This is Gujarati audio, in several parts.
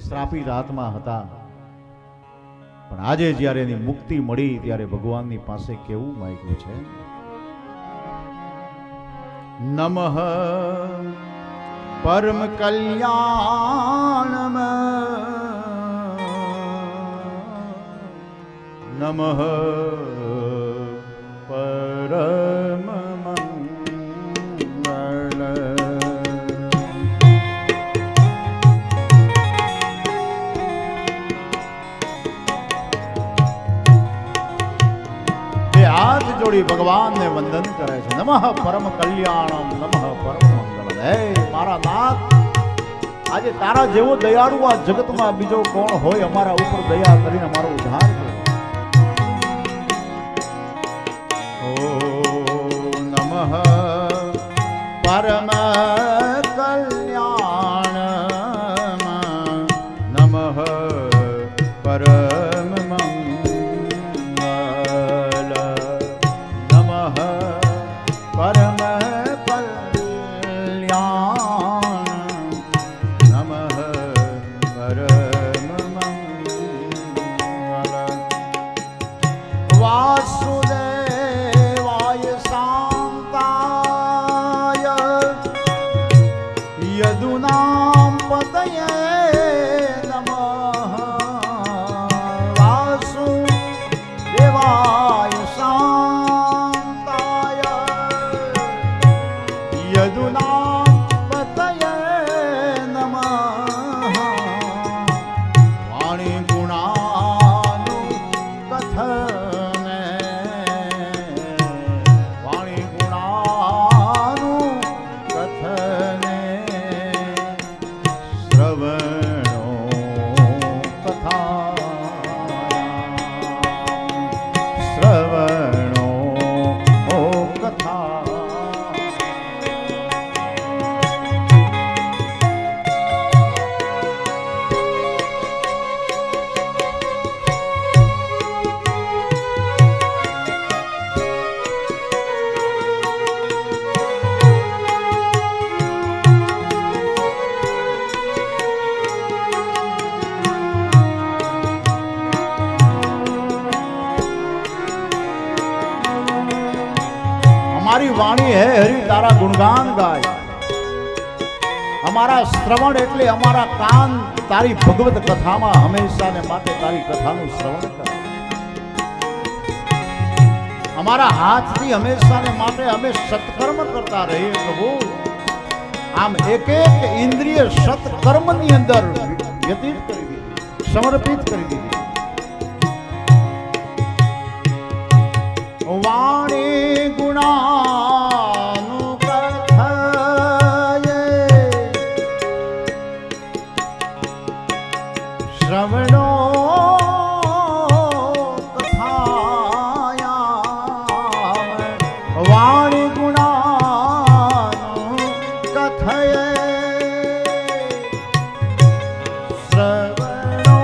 શ્રાપિત આત્મા હતા, પણ આજે જ્યારે એની મુક્તિ મળી ત્યારે ભગવાનની પાસે કેવું માંગ્યું છે, નમઃ પરમ કલ્યાણમ નમઃ પરમ હાથ જોડી ભગવાનને વંદન કરે છે, નમઃ પરમ કલ્યાણમ નમઃ પરમ મંગલમ. હે મારા નાથ, આજે તારા જેવો દયાળુ આ જગતમાં બીજો કોણ હોય, અમારા ઉપર દયા કરીને અમારો ઉદ્ધાર કરો. ઓ નમઃ પરમ કલ્યાણમ નમઃ પરમ અમારી વાણી હે હરી તારા ગુણગાન ગાય, અમારા શ્રવણ એટલે અમારા કાન તારી ભગવત કથામાં હંમેશા ને માટે તારી કથાનું શ્રવણ કરે, અમારા હાથથી હંમેશા ને માટે અમે સત્કર્મ કરતા રહીએ પ્રભુ. આમ એક એક ઇન્દ્રિય સત્કર્મની અંદર વ્યતીત કરી દીધી, સમર્પિત કરી દીધી. વાણી ગુણાનું કથાયે શ્રવણો કથાયામ વાણી ગુણાનું કથાયે શ્રવણો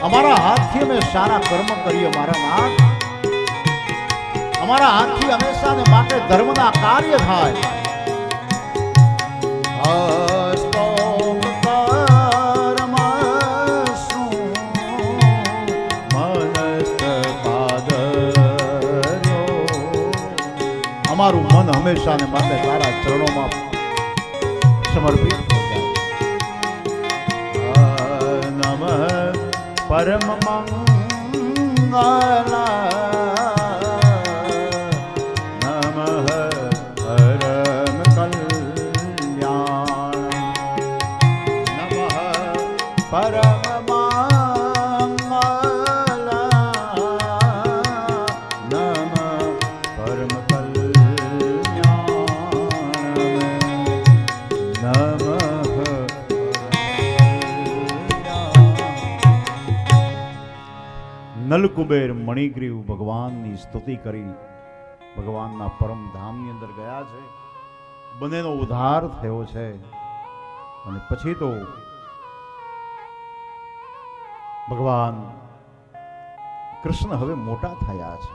અમારા હાથથી અમે સારા કર્મ કરીએ મારા નાથ, અમારા હાથથી હંમેશા ને માટે ધર્મના કાર્ય થાય. અમારું મન હંમેશા ને માટે તારા ચરણોમાં સમર્પિત થઈ જાય. નમઃ પરમ મંગલા નમઃ પરમ કલ્યાણ નમઃ પરમ નલકુબેર મણિગ્રીવ ભગવાનની સ્તુતિ કરી ભગવાનના પરમ ધામની અંદર ગયા છે. બંનેનો ઉદ્ધાર થયો છે. અને પછી તો ભગવાન કૃષ્ણ હવે મોટા થયા છે.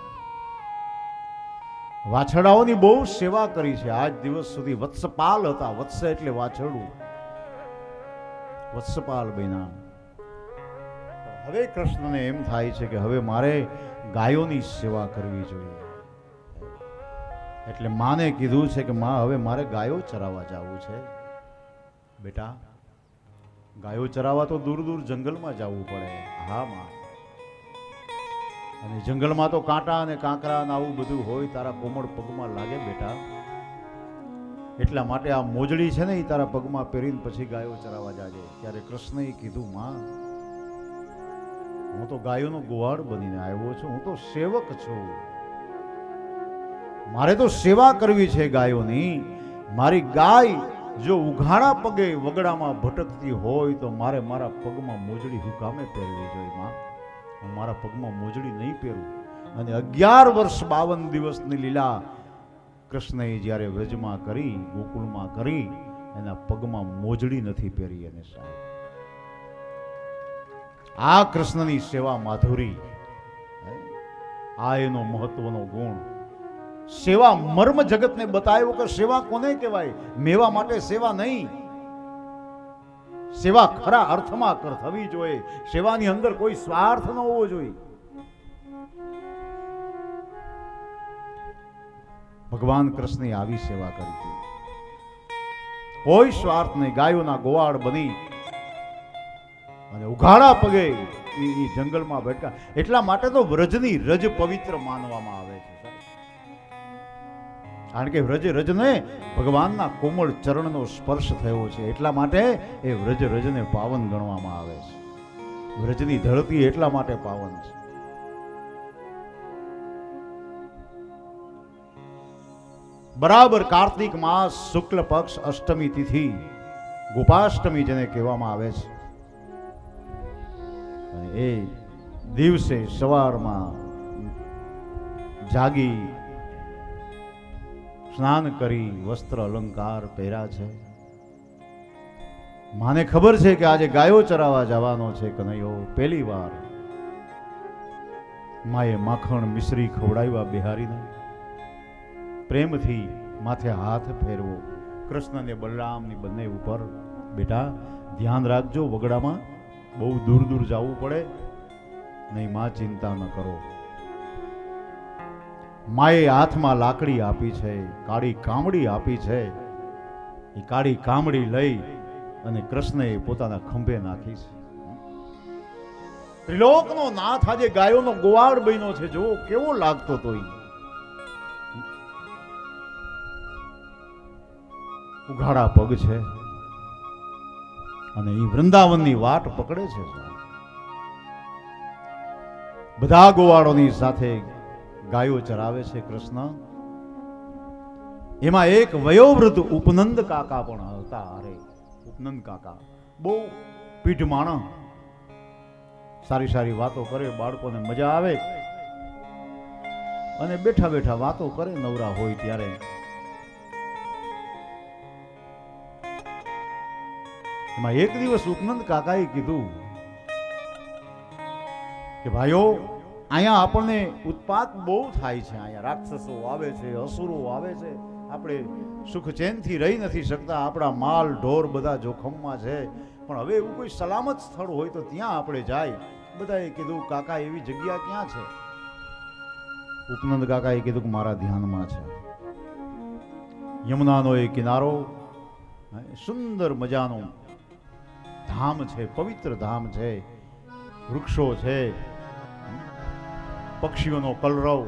વાછડાઓની બહુ સેવા કરી છે. આજ દિવસ સુધી વત્સપાલ હતા. વત્સ એટલે વાછરડું, વત્સપાલ બન્યા. હવે કૃષ્ણને એમ થાય છે કે હવે મારે ગાયોની સેવા કરવી જોઈએ. એટલે માને કીધું છે કે માં હવે મારે ગાયો ચરાવવા જવું છે. બેટા, ગાયો ચરાવવા તો દૂર દૂર જંગલમાં જવું પડે. હા માં, અને જંગલમાં તો કાંટા અને કાંકરા ને આવું બધું હોય, તારા કોમળ પગમાં લાગે બેટા. એટલા માટે આ મોજડી છે ને એ તારા પગમાં પહેરીને પછી ગાયો ચરાવવા જાજે. ત્યારે કૃષ્ણએ કીધું માં, હું તો ગાયોનો ગોવાળ બનીને આવ્યો છું, હું તો સેવક છું. મારે તો સેવા કરવી છે ગાયોની. મારી ગાય જો ઉઘાડા પગે વગડામાં ભટકતી હોય તો મારે મારા પગમાં મોજડી હુકામે પહેરવી જોઈએ માં. હું મારા પગમાં મોજડી નહીં પહેરું. અને 11 વર્ષ 52 દિવસની લીલા કૃષ્ણએ જ્યારે વ્રજમાં કરી, ગોકુળમાં કરી, એના પગમાં મોજડી નથી પહેરી. એને સાહેબ, આ કૃષ્ણની સેવા માધુરી, આ એનો મહત્વનો ગુણ. સેવા મર્મ જગતને બતાવ્યો કે સેવા કોને કહેવાય. મેવા માટે સેવા નહીં, સેવા ખરા અર્થમાં થવી જોઈએ. સેવાની અંદર કોઈ સ્વાર્થ ન હોવો જોઈએ. ભગવાન કૃષ્ણે આવી સેવા કરી હતી, કોઈ સ્વાર્થ નહીં. ગાયોના ગોવાળ બની અને ઉઘાડા પગે એ જંગલમાં બેઠા. એટલા માટે તો વ્રજની રજ પવિત્ર માનવામાં આવે છે. કારણ કે રજને ભગવાનના કોમળ ચરણનો સ્પર્શ થયો છે. એટલા માટે એ રજને પાવન ગણવામાં આવે છે. વ્રજની ધરતી એટલા માટે પાવન છે. બરાબર કાર્તિક માસ શુક્લ પક્ષ અષ્ટમી તિથિ, ગોપાષ્ટમી જેને કહેવામાં આવે છે, અને એ દિવસે સવારમાં જાગી સ્નાન કરી વસ્ત્ર અલંકાર પહેર્યા છે. માને ખબર છે કે આજે ગાયો ચરાવવા જવાનો છે કનૈયો. પહેલી વાર માએ માખણ મિશ્રી ખવડાવ્યા બિહારીને. પ્રેમથી માથે હાથ ફેરવો કૃષ્ણને બલરામની બંને ઉપર. બેટા ધ્યાન રાખજો, વગડામાં બહુ દૂર દૂર જવું પડે નહીં. માં ચિંતા ન કરો. માએ હાથમાં લાકડી આપી છે, કાળી કામડી આપી છે. એ કાળી કામડી લઈ અને કૃષ્ણએ પોતાના ખંભે નાખી છે. ત્રિલોકનો નાથ આજે ગાયોનો ગોવાળ બન્યો છે. જો કેવો લાગતો તો ઉઘાડા પગ છે અને એ વૃંદાવનની વાટ પકડે છે. બધા ગોવાળોની સાથે ગાયો ચરાવે છે કૃષ્ણ. એમાં એક વયોવૃદ્ધ ઉપનંદ કાકા પણ હતા. અરે ઉપનંદ કાકા બહુ પીઠ માણસ, સારી સારી વાતો કરે, બાળકોને મજા આવે અને બેઠા બેઠા વાતો કરે નવરા હોય ત્યારે. એમાં એક દિવસ ઉપનંદ કાકાએ કીધું કે ભાઈઓ, અહીંયા આપણને ઉત્પાત બહુ થાય છે. અહીંયા રાક્ષસો આવે છે, અસુરો આવે છે. આપણે સુખ ચેનથી રહી નથી શકતા. આપણા માલ ઢોર બધા જોખમમાં છે. પણ હવે એવું કોઈ સલામત સ્થળ હોય તો ત્યાં આપણે જાય. બધાએ કીધું કાકા એવી જગ્યા ક્યાં છે? ઉપનંદ કાકાએ કીધું કે મારા ધ્યાનમાં છે. યમુનાનો એ કિનારો, સુંદર મજાનો ધામ છે, પવિત્ર ધામ છે. વૃક્ષો છે, પક્ષીઓનો કલરવ,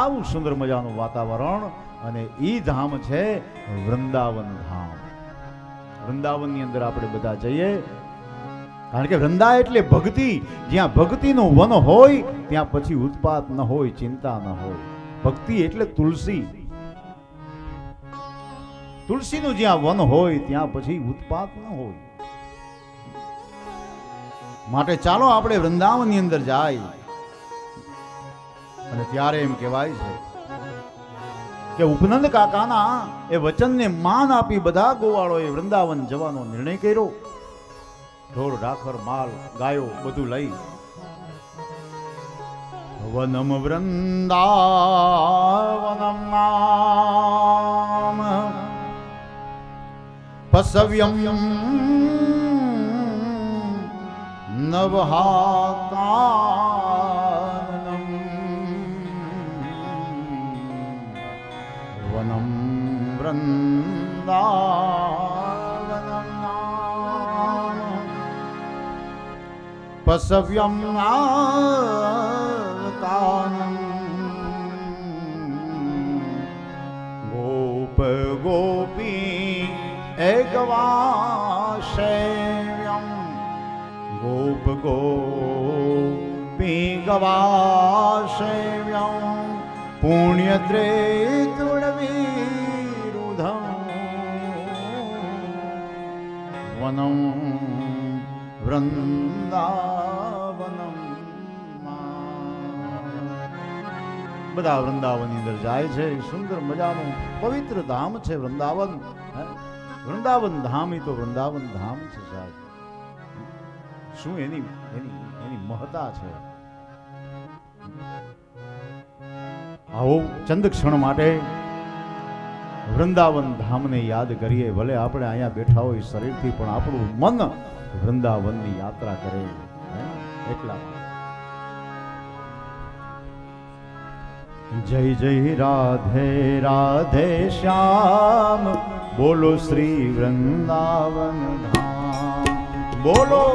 આવું સુંદર મજાનું વાતાવરણ. અને ઈ ધામ છે વૃંદાવન ધામ. વૃંદાવનની અંદર આપણે બધા જઈએ, કારણ કે વૃંદા એટલે ભક્તિ. જ્યાં ભક્તિનું વન હોય ત્યાં પછી ઉત્પાત ન હોય, ચિંતા ન હોય. ભક્તિ એટલે તુલસી. તુલસીનું જ્યાં વન હોય ત્યાં પછી ઉત્પાત ન હોય. માટે ચાલો આપણે વૃંદાવનની અંદર જાય. અને ત્યારે એમ કહેવાય છે કે ઉપનંદ કાકાના એ વચનને માન આપી બધા ગોવાળોએ વૃંદાવન જવાનો નિર્ણય કર્યો. ઢોર ઢાખર માલ ગાયો બધું લઈ વનમ વૃંદાવનમ નામ પસવ્યમ નવહાકાનમ વનમ વૃંદાવનમ નામ પસવ્યમ નાકાનમ ગોપ ગોપી એકવાશેવ્યમ ગોપ ગોપી ગવાશેવ્યમ પુણ્યત્રેતુર્વિરુધમ વનમ વૃંદાવનમ. બધા વૃંદાવનની અંદર જાય છે. સુંદર મજાનું પવિત્ર ધામ છે વૃંદાવન. વૃંદાવન ધામ એ તો વૃંદાવન ધામ છે સાહેબ. શું એની એની એની મહત્તા છે. આવો ચંદ ક્ષણ માટે વૃંદાવન ધામને યાદ કરીએ. ભલે આપણે અહીંયા બેઠા હોય શરીરથી, પણ આપણું મન વૃંદાવનની યાત્રા કરે. એટલા જય જય રાધે રાધે શ્યામ બોલો શ્રી વૃંદાવન ધામ. બોલો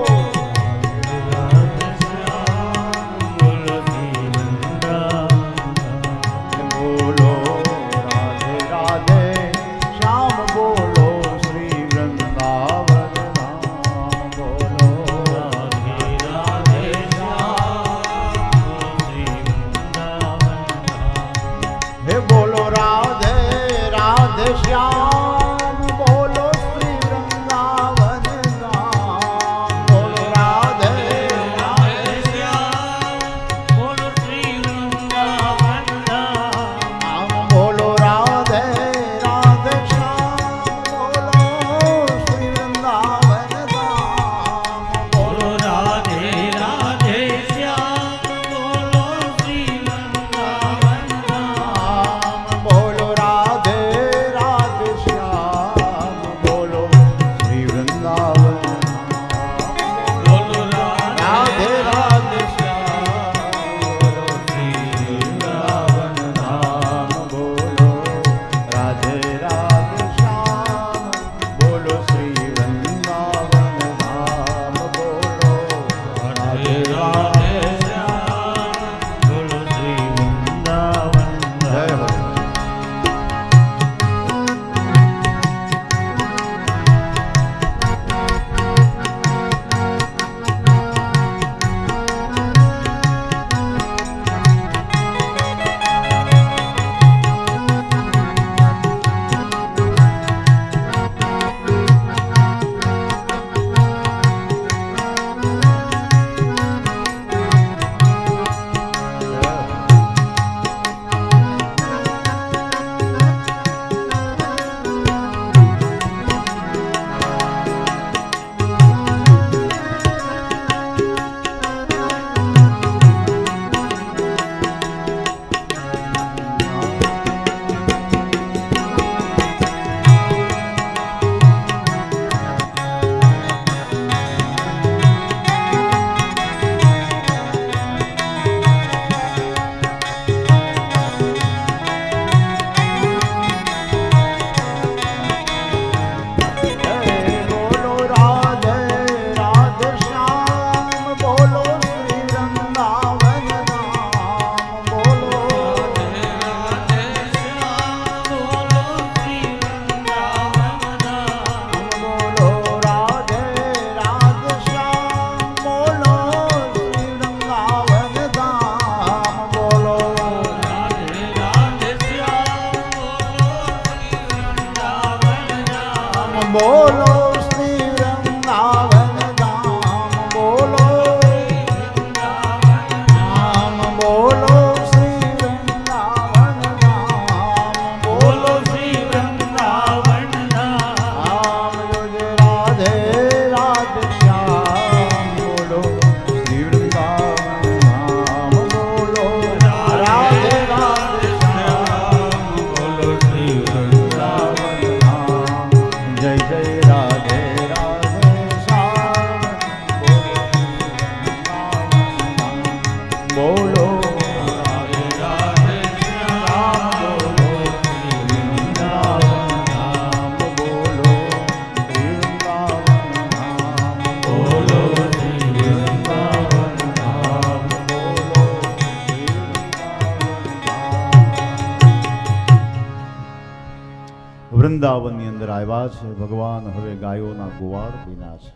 વૃંદાવનની અંદર આવ્યા છે ભગવાન. હવે ગાયોના ગોવાળ બન્યા છે.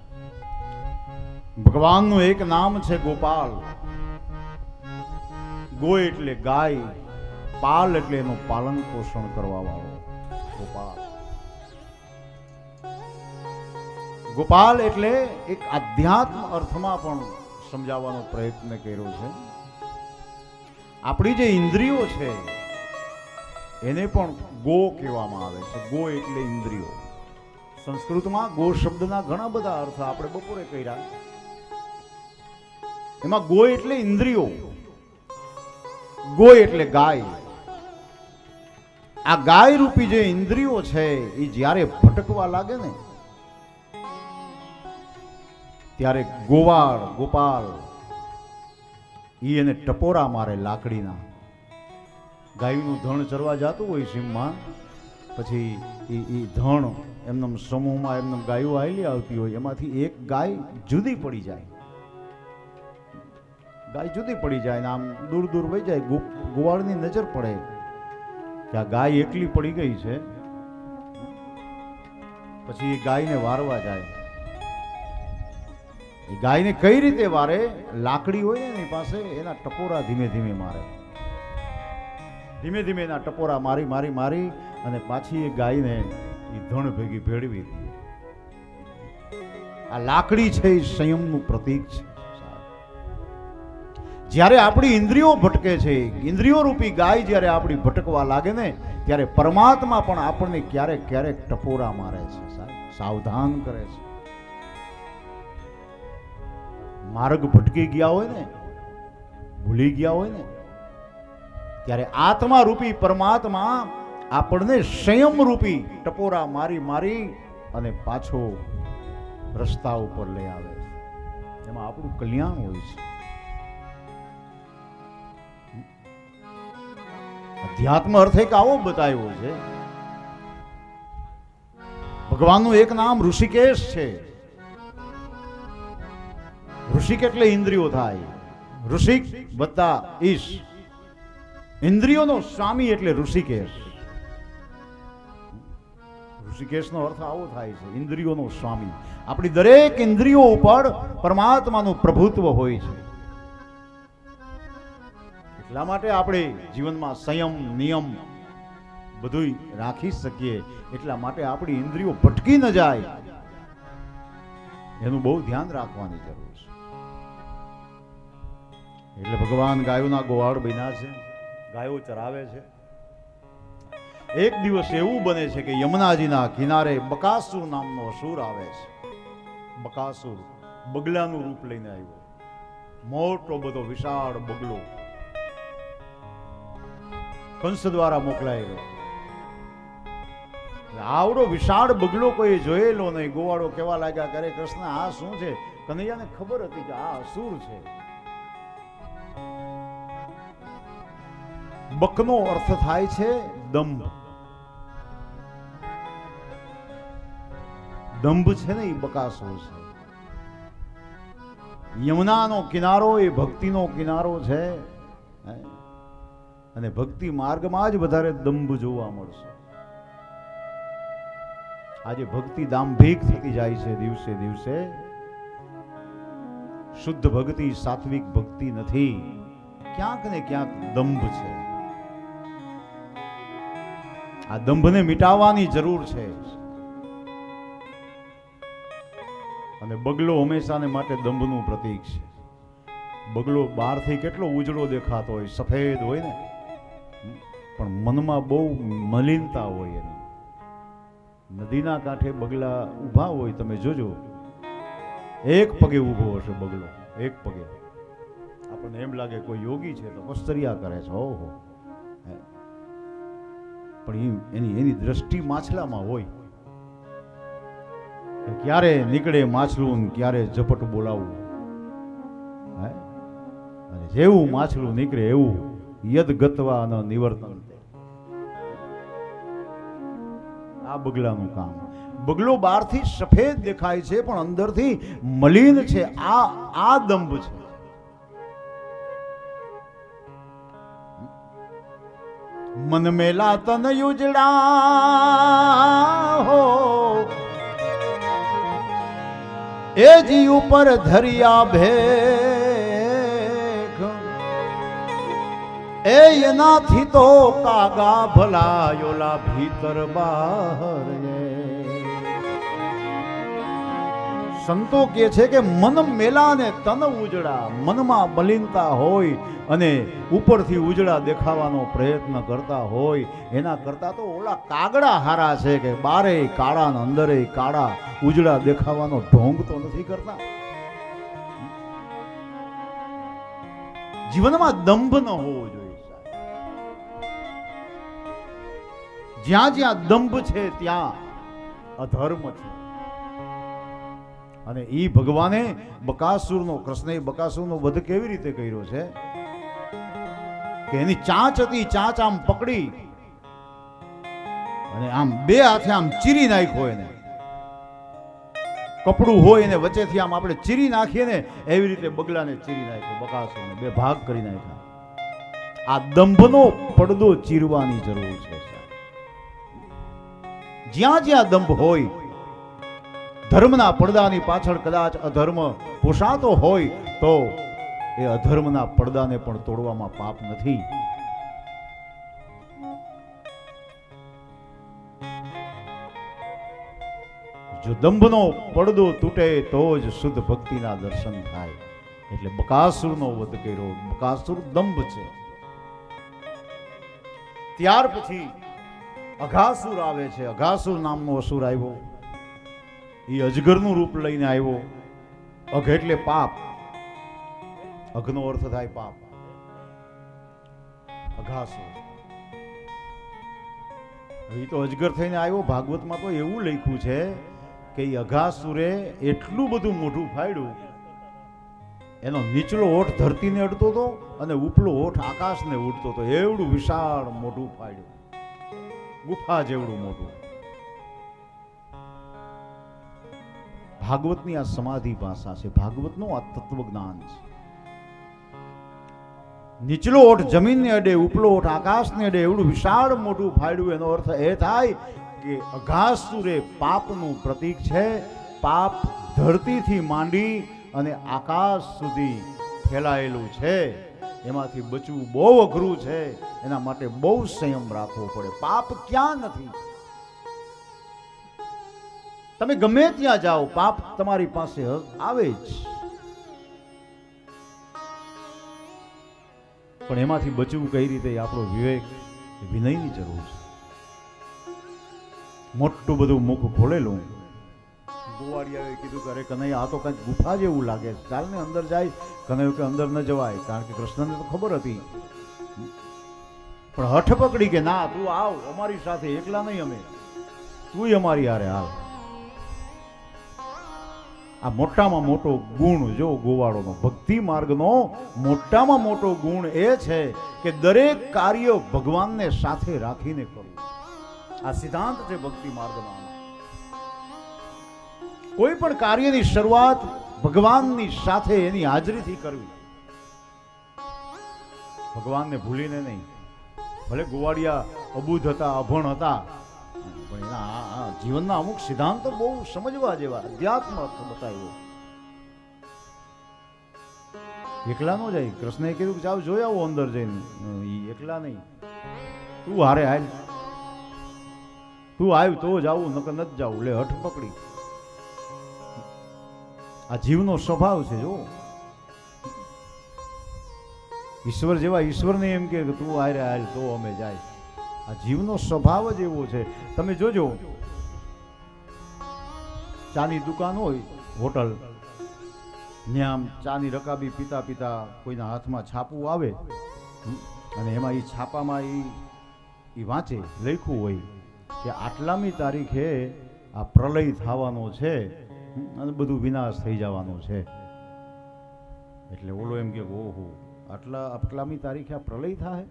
ભગવાનનું એક નામ છે ગોપાલ. ગો એટલે ગાય, પાલ એટલે એનું પાલન પોષણ કરવા વાળો ગોપાલ. ગોપાલ એટલે એક આધ્યાત્મ અર્થમાં પણ સમજાવવાનો પ્રયત્ન કર્યો છે. આપણી જે ઇન્દ્રિયો છે એને પણ ગો કહેવામાં આવે છે. ગો એટલે ઇન્દ્રિયો. સંસ્કૃતમાં ગો શબ્દના ઘણા બધા અર્થ આપણે બપોરે કર્યા. એમાં ગો એટલે ઇન્દ્રિયો, ગો એટલે ગાય. આ ગાય રૂપી જે ઇન્દ્રિયો છે એ જ્યારે ભટકવા લાગે ને ત્યારે ગોવાળ ગોપાલ એને ટપોરા મારે લાકડીના. ગાયનું ધણ ચરવા જતું હોય સીમમાં, પછી એ ધણ એમના સમૂહમાં એમના ગાયો આવેલી આવતી હોય, એમાંથી એક ગાય જુદી પડી જાય. ગાય જુદી પડી જાય ને આમ દૂર દૂર વહી જાય. ગોવાળની નજર પડે કે આ ગાય એકલી પડી ગઈ છે. પછી એ ગાયને વારવા જાય. એ ગાયને કઈ રીતે વારે? લાકડી હોય ને એની પાસે એના ટપોરા ધીમે ધીમે મારે. ધીમે ધીમે એના ટપોરા મારી મારી મારી અને પાછી એ ગાયને એ ધણ ભેગી ભેળવી દે. આ લાકડી છે એ સંયમનું પ્રતીક છે. જ્યારે આપણી ઇન્દ્રિયો ભટકે છે, ઇન્દ્રિયો રૂપી ગાય જ્યારે આપણી ભટકવા લાગે ને ત્યારે પરમાત્મા પણ આપણને ક્યારેક ક્યારેક ટપોરા મારે છે, સાવધાન કરે છે. માર્ગ ભટકી ગયા હોય ને, ભૂલી ગયા હોય ને, ત્યારે આત્મા રૂપી પરમાત્મા આપણને સંયમ રૂપી ટપોરા મારી મારી અને પાછો રસ્તા ઉપર લઈ આવે છે. એમાં આપણું કલ્યાણ હોય છે. અધ્યાત્મ અર્થ એક આવો બતાવ્યો છે. ભગવાનનું એક નામ ઋષિકેશ છે. ઋષિક એટલે ઇન્દ્રિયો થાય. ઋષિક વત્તા ઈશ, ઇન્દ્રિયોનો સ્વામી એટલે ઋષિકેશ. ઋષિકેશનો અર્થ આવો થાય છે, ઇન્દ્રિયોનો સ્વામી. આપણી દરેક ઇન્દ્રિયો ઉપર પરમાત્માનું પ્રભુત્વ હોય છે. એટલા માટે આપણે જીવનમાં સંયમ નિયમ બધું રાખી શકીએ. એટલા માટે આપણી ઇન્દ્રિયો ભટકી ન જાય એનું બહુ ધ્યાન રાખવાની જરૂર છે. એટલે ભગવાન ગાયોના ગોવાળ બન્યા છે, ગાયો ચરાવે છે. એક દિવસ એવું બને છે કે યમુનાજીના કિનારે બકાસુર નામનો અસુર આવે છે. બકાસુર બગલાનું રૂપ લઈને આવ્યો. મોટો બધો વિશાળ બગલો કંસ દ્વારા મોકલાયેલો. આવડો વિશાળ બગલો કોઈ જોયેલો નહીં. ગોવાળો કેવા લાગ્યા કરે, કૃષ્ણ આ શું છે? કનૈયાને ખબર હતી કે આ અસુર છે. બકનો અર્થ થાય છે દંભ. દંભ છે ને એ બકાસુર છે. યમુનાનો કિનારો એ ભક્તિનો કિનારો છે અને ભક્તિ માર્ગમાં જ વધારે દંભ જોવા મળશે. આજે ભક્તિ દાંભિક થતી જાય છે દિવસે દિવસે. શુદ્ધ ભક્તિ સાત્વિક ભક્તિ નથી, ક્યાંક ને ક્યાંક દંભ છે. આ દંભને મિટાવવાની જરૂર છે. અને બગલો હંમેશાને માટે દંભનું પ્રતીક છે. બગલો બહારથી કેટલો ઉજળો દેખાતો હોય, સફેદ હોય ને, પણ મનમાં બહુ મલિનતા હોય એની. નદીના કાંઠે બગલા ઊભા હોય, તમે જોજો, એક પગે ઊભો હશે બગલો, એક પગે. આપણને એમ લાગે કોઈ યોગી છે, તપશ્ચર્યા કરે છે, ઓહો. પણ એની દ્રષ્ટિ માછલામાં હોય. ક્યારે નીકળે માછલું, ક્યારે ઝપટ બોલાવવું. અને જેવું માછલું નીકળે એવું યદ ગતવા ન નિવર્તન. આ બગલાનું કામ. બગલો બહારથી સફેદ દેખાય છે પણ અંદરથી મલિન છે. આ દંભ છે. મન મેલા તન યુજડા હો એ જી ઉપર ધરિયા ભેખ એ એનાથી તો કાગા ભલા યોલા ભીતર બહાર સંતો કહે છે કે મન મેલા ને તન ઉજળા મનમાં મલિનતા હોય અને ઉપરથી ઉજળા દેખાવાનો પ્રયત્ન કરતા હોય એના કરતા તો ઓલા કાગડા હારા છે કે બારે કાળા ને અંદરે કાળા ઉજળા દેખાવાનો ઢોંગ તો નથી કરતા. જીવનમાં દંભ ન હોવો જોઈએ. જ્યાં જ્યાં દંભ છે ત્યાં અધર્મ છે. અને ઈ ભગવાને બકાસુરનો કૃષ્ણએ બકાસુરનો વધ કેવી રીતે કર્યો છે કે એની ચાંચ હતી, ચાંચ આમ પકડી અને આમ બે હાથે આમ ચીરી નાખ્યો એને. કપડું હોય એને વચ્ચેથી આમ આપણે ચીરી નાખીએ ને એવી રીતે બગલાને ચીરી નાખ્યો, બકાસુરને બે ભાગ કરી નાખ્યા. આ દંભનો પડદો ચીરવાની જરૂર છે. જ્યાં જ્યાં દંભ હોય, ધર્મના પડદાની પાછળ કદાચ અધર્મ પોષાતો હોય તો એ અધર્મના પડદાને પણ તોડવામાં પાપ નથી. જો દંભનો પડદો તૂટે તો જ શુદ્ધ ભક્તિના દર્શન થાય. એટલે બકાસુરનો વધ કર્યો. બકાસુર દંભ છે. ત્યાર પછી અઘાસુર આવે છે. અઘાસુર નામનો અસુર આવ્યો. એ અજગરનું રૂપ લઈને આવ્યો. અઘ એટલે પાપ. અઘનો અર્થ થાય પાપ. અઘાસુર એ તો અજગર થઈને આવ્યો. ભાગવતમાં તો એવું લખ્યું છે કે એ અઘાસુરે એટલું બધું મોઢું ફાડ્યું, એનો નીચલો હોઠ ધરતીને અડતો હતો અને ઉપલો હોઠ આકાશને ઉડતો હતો. એવડું વિશાળ મોઢું ફાડ્યું, ગુફા જેવડું મોઢું. ભાગવતની આ સમાધિ ભાષા છે. ભાગવતનું આ તત્વજ્ઞાન છે. નીચલો ઓઠ જમીનને અડે, ઉપલો ઓઠ આકાશને અડે, એવડું વિશાળ મોટું ફાડ્યું. એનો અર્થ એ થાય કે અઘાસુર એ પાપનું પ્રતીક છે. પાપ ધરતીથી માંડી અને આકાશ સુધી ફેલાયેલું છે. એમાંથી બચવું બહુ અઘરું છે. એના માટે બહુ સંયમ રાખવો પડે. પાપ ક્યાં નથી. તમે ગમે ત્યાં જાઓ, પાપ તમારી પાસે આવે જ. પણ એમાંથી બચવું કઈ રીતે, આપણો વિવેક, વિનયની જરૂર છે. મોટું બધું મુખ ખોલેલું. ગોવાળિયાએ કીધું કે અરે કનૈયા, આ તો કંઈક ગુફા જેવું લાગે છે, ચાલ ને અંદર જાય. કનૈયો કે અંદર ન જવાય, કારણ કે કૃષ્ણને તો ખબર હતી. પણ હઠ પકડી કે ના, તું આવ અમારી સાથે, એકલા નહીં અમે, તું અમારી હારે હાલ. આ મોટામાં મોટો ગુણ જો ગોવાળોનો, ભક્તિ માર્ગનો મોટામાં મોટો ગુણ એ છે કે દરેક કાર્ય ભગવાનને સાથે રાખીને કરવું. આ સિદ્ધાંત છે ભક્તિ માર્ગનો. કોઈ પણ કાર્યની શરૂઆત ભગવાનની સાથે એની હાજરીથી કરવી. ભગવાનને ભૂલીને નહીં. ભલે ગોવાળિયા અબુધ હતા, અભણ હતા, પણ એના જીવનના અમુક સિદ્ધાંતો બહુ સમજવા જેવા. અધ્યાત્મ અર્થ બતાવ્યો. એકલા નો જાય. કૃષ્ણએ કીધું કે જાવ જોઈ આવો અંદર જઈને. એકલા નહીં, તું હારે હાલ, તું આવ્યું તો જ આવું, નકર નથી જાવું. લે હઠ પકડી. આ જીવનો સ્વભાવ છે. જો ઈશ્વર જેવા ઈશ્વરને એમ કે તું હારે હાલ તો અમે જાય. આ જીવનો સ્વભાવ જ એવો છે. તમે જોજો, ચાની દુકાન હોય, હોટલ, ત્યાં આમ ચાની રકાબી પીતા પીતા કોઈના હાથમાં છાપું આવે અને એમાં એ છાપામાં એ વાંચે, લખ્યું હોય કે આટલામી તારીખે આ પ્રલય થવાનો છે અને બધું વિનાશ થઈ જવાનો છે. એટલે ઓલો એમ કે ઓહો, આટલામી તારીખે આ પ્રલય થાય.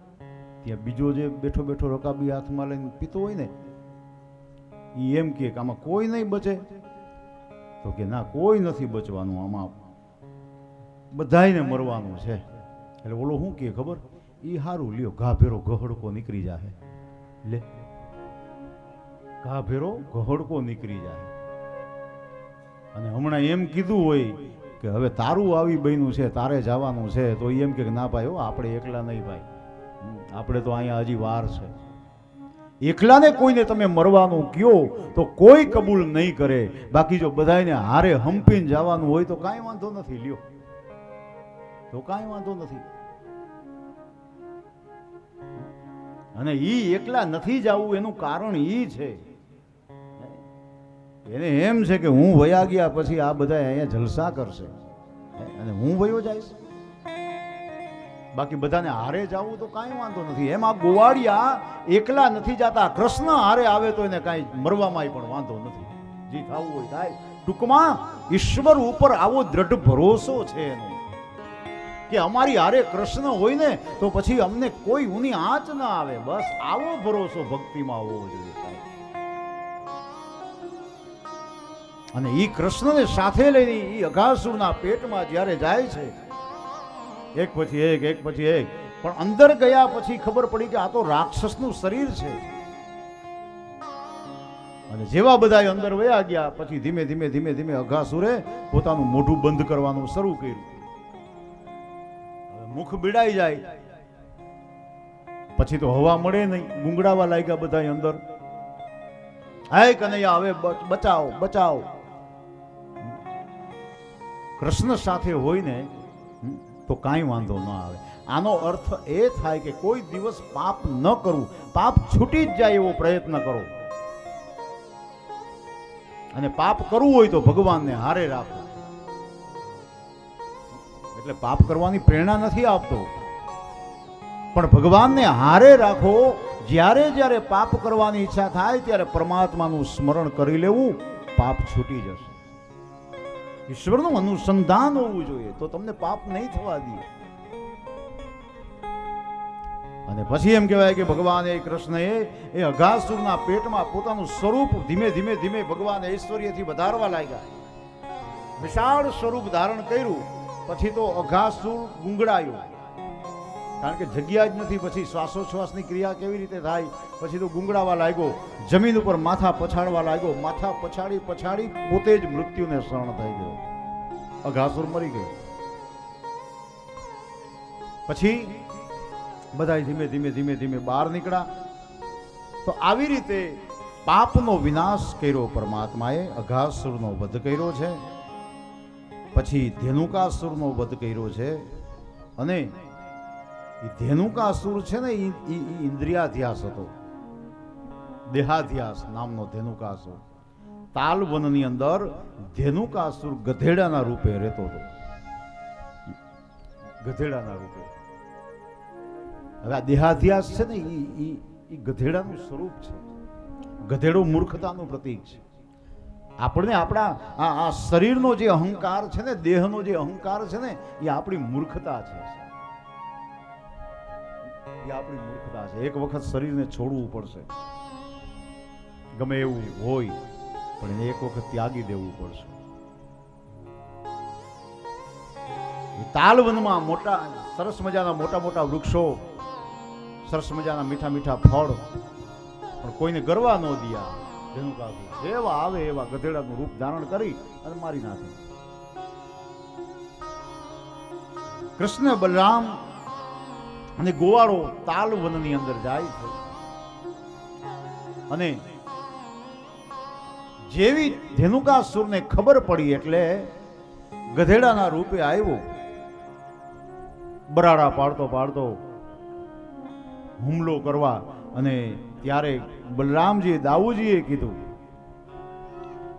ત્યાં બીજો જે બેઠો બેઠો રકાબી હાથમાં લઈને પીતો હોય ને, એ એમ કે આમાં કોઈ નહીં બચે. તો કે ના, કોઈ નથી બચવાનું, આમાં બધાયને મરવાનું છે. એટલે ઓલો શું કે ખબર, એ હારું લ્યો, ઘા ભેરો ગહડકો નીકળી જાય. લે ઘા ભેરો ઘોડકો નીકળી જાય. અને હમણાં એમ કીધું હોય કે હવે તારું આવી બન્યું છે, તારે જવાનું છે, તો એમ કે ના ભાઈ આપણે એકલા નહીં ભાઈ, આપણે તો અહીંયા હજી વાર છે. એકલાને કોઈને તમે મરવાનું કયો તો કોઈ કબૂલ નહીં કરે. બાકી જો બધાને હારે હંપીને જવાનું હોય તો કાંઈ વાંધો નથી, લ્યો તો કાંઈ વાંધો નથી. અને ઈ એકલા નથી જવું એનું કારણ ઈ છે, એને એમ છે કે હું વયા ગયા પછી આ બધા અહીંયા જલસા કરશે અને હું વયો જઈશ. બાકી બધાને હારે જવું તો કાંઈ વાંધો નથી. એમ આ ગોવાળિયા એકલા નથી જતા, કૃષ્ણ હારે આવે તો એને કાંઈ મરવામાં પણ વાંધો નથી, જે થવું હોય થાય. ટૂંકમાં ઈશ્વર ઉપર આવો દ્રઢ ભરોસો છે એનો કે અમારી હારે કૃષ્ણ હોય ને તો પછી અમને કોઈ ઊની આંચ ના આવે. બસ આવો ભરોસો ભક્તિમાં હોવો જોઈએ. અને ઈ કૃષ્ણને સાથે લઈને ઈ અઘાસુરના પેટમાં જ્યારે જાય છે, એક પછી એક પણ અંદર ગયા પછી ખબર પડી કે આ તો રાક્ષસનું શરીર છે. અને જેવા બધા અંદર વયા ગયા પછી ધીમે ધીમે અઘાસુરે પોતાનું મોઢું બંધ કરવાનું શરૂ કર્યું. મુખ બીડાઈ જાય પછી તો હવા મળે નહીં, ગુંગડાવા લાગ્યા બધા અંદર. હાય કનૈયા હવે બચાવો બચાવો. કૃષ્ણ સાથે હોય ને તો કાંઈ વાંધો ન આવે. આનો અર્થ એ થાય કે કોઈ દિવસ પાપ ન કરવું, પાપ છૂટી જ જાય એવો પ્રયત્ન કરો. અને પાપ કરવું હોય તો ભગવાનને હારે રાખો. એટલે પાપ કરવાની પ્રેરણા નથી આપતો, પણ ભગવાનને હારે રાખો. જ્યારે જ્યારે પાપ કરવાની ઈચ્છા થાય ત્યારે પરમાત્માનું સ્મરણ કરી લેવું, પાપ છૂટી જશે. ઈશ્વરનું અનુસંધાન હોવું જોઈએ તો તમને પાપ નહીં થવા દે. અને પછી એમ કહેવાય કે ભગવાન એ કૃષ્ણએ એ અઘાસુરના પેટમાં પોતાનું સ્વરૂપ ધીમે ધીમે ભગવાન ઐશ્વર્યથી વધારવા લાગ્યા. વિશાળ સ્વરૂપ ધારણ કર્યું. પછી તો અઘાસુર ગુંગળાયો, કારણ કે જગ્યા જ નથી. પછી શ્વાસોચ્છ્વાસની ક્રિયા કેવી રીતે થાય? પછી તો ગુંગળાવા લાગ્યો, જમીન ઉપર માથા પછાડવા લાગ્યો. માથા પછાડી પોતે જ મૃત્યુને શરણ થઈ ગયો. અઘાસુર મરી ગયો. પછી બધા ધીમે બહાર નીકળ્યા. તો આવી રીતે પાપનો વિનાશ કર્યો પરમાત્માએ. અઘાસુરનો વધ કર્યો છે, પછી ધેનુકાસુરનો વધ કર્યો છે. અને ધેનુકાસુર છે ને એ ઇન્દ્રિયાધ્યાસ હતો, દેહાધ્યાસ નામનો ધેનુકાસુર. તાલવનની અંદર ધેનુકાસુર ગધેડાના રૂપે રહેતો હતો, ગધેડાના રૂપે. હવે આ દેહાધ્યાસ છે ને એ ગધેડાનું સ્વરૂપ છે. ગધેડો મૂર્ખતાનું પ્રતીક છે. આપણને આપણા આ શરીરનો જે અહંકાર છે ને, દેહનો જે અહંકાર છે ને, એ આપણી મૂર્ખતા છે. એ આપણી મૂર્ખતા છે. એક વખત શરીરને છોડવું પડશે, ગમે એવું હોય, પણ એને એક વખત ત્યાગી દેવું પડશે. તાલવનમાં મોટા સરસ મજાના મોટા વૃક્ષો, સરસ મજાના મીઠા ફળ, પણ કોઈને ગરવા ન દિયા. ધેનુકાસુર જેવા આવે એવા ગધેડાનું રૂપ ધારણ કરી અને મારી નાખે. કૃષ્ણ, બલરામ અને ગોવાળો તાલવનની અંદર જાય છે. અને જેવી ધેનુકાસુરને ખબર પડી એટલે ગધેડાના રૂપે આવ્યો, બરાડા પાડતો હુમલો કરવા. અને ત્યારે બલરામજી દાઉજીએ કીધું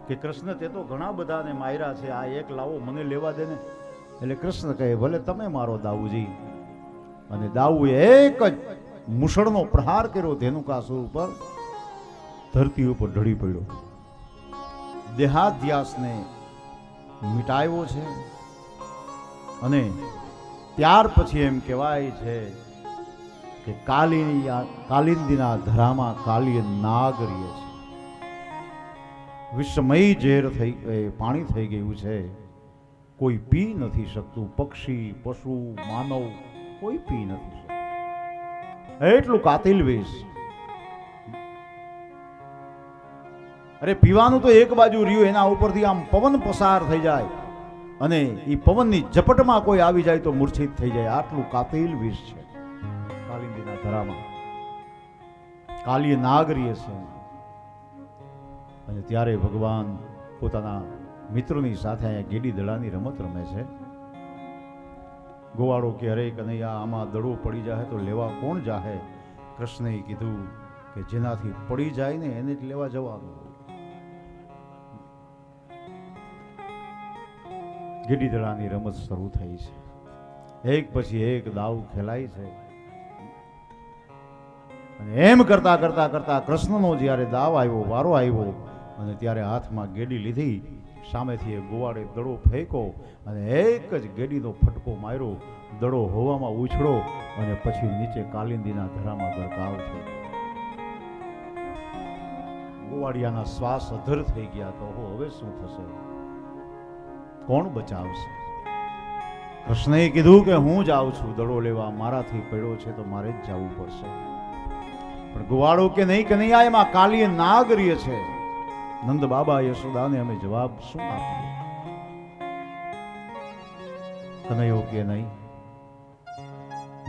કે કૃષ્ણ, તે તો ઘણા બધાને માર્યા છે, આ એક લાવો મને લેવા દે ને. એટલે કૃષ્ણ કહે, ભલે તમે મારો દાઉજી. અને દાઉએ એક જ મુસળનો પ્રહાર કર્યો ધેનુકાસુર ઉપર, ધરતી ઉપર ઢળી પડ્યો. દેહાધ્યાસને મિટાવ્યો છે. અને ત્યાર પછી એમ કહેવાય છે કે કાલિંદીના ધરામાં કાલીય નાગ રહીએ છે. વિષમય ઝેર પાણી થઈ ગયું છે, કોઈ પી નથી શકતું. પક્ષી, પશુ, માનવ કોઈ પી નથી શકતું. એટલું કાતિલ વિષ. અરે પીવાનું તો એક બાજુ રહ્યું, એના ઉપરથી આમ પવન પસાર થઈ જાય અને એ પવનની ઝપટમાં કોઈ આવી જાય તો મૂર્છિત થઈ જાય. આટલું કાતિલ વિષ છે કાલિંદીના ધરામાં. કાલીય નાગરીય છે. અને ત્યારે ભગવાન પોતાના મિત્રોની સાથે અહીંયા ગેડી દડાની રમત રમે છે. ગોવાળો કે અરે કનૈયા આમાં દડો પડી જાય તો લેવા કોણ જાહે? કૃષ્ણએ કીધું કે જેનાથી પડી જાય ને એને જ લેવા જવાનું. ગેડી દડાની રમત શરૂ થઈ છે. એક પછી એક દાવ ખેલાય છે અને એમ કરતા કરતા કરતા કૃષ્ણનો જ્યારે દાવ આવ્યો, વારો આવ્યો અને ત્યારે હાથમાં ગેડી લીધી, સામેથી એ ગોવાળે દડો ફેંકો અને એક જ ગેડીનો ફટકો માર્યો. દડો હવામાં ઉછળો અને પછી નીચે કાલિંદીના ધરામાં ગરકાવ થયો. ગોવાળિયાના શ્વાસ અધર થઈ ગયા. તો હવે શું થશે? કોણ બચાવશે? કૃષ્ણએ કીધું કે હું જાઉં છું દડો લેવા, મારાથી પડ્યો છે તો મારે જ જવું પડશે. પણ ગોવાળો કે નહીં કનૈયા, એમાં કાલીય નાગરીય છે. નંદ બાબા યશોદાને અમે જવાબ શું આપીએ? કનૈયો કે નહીં,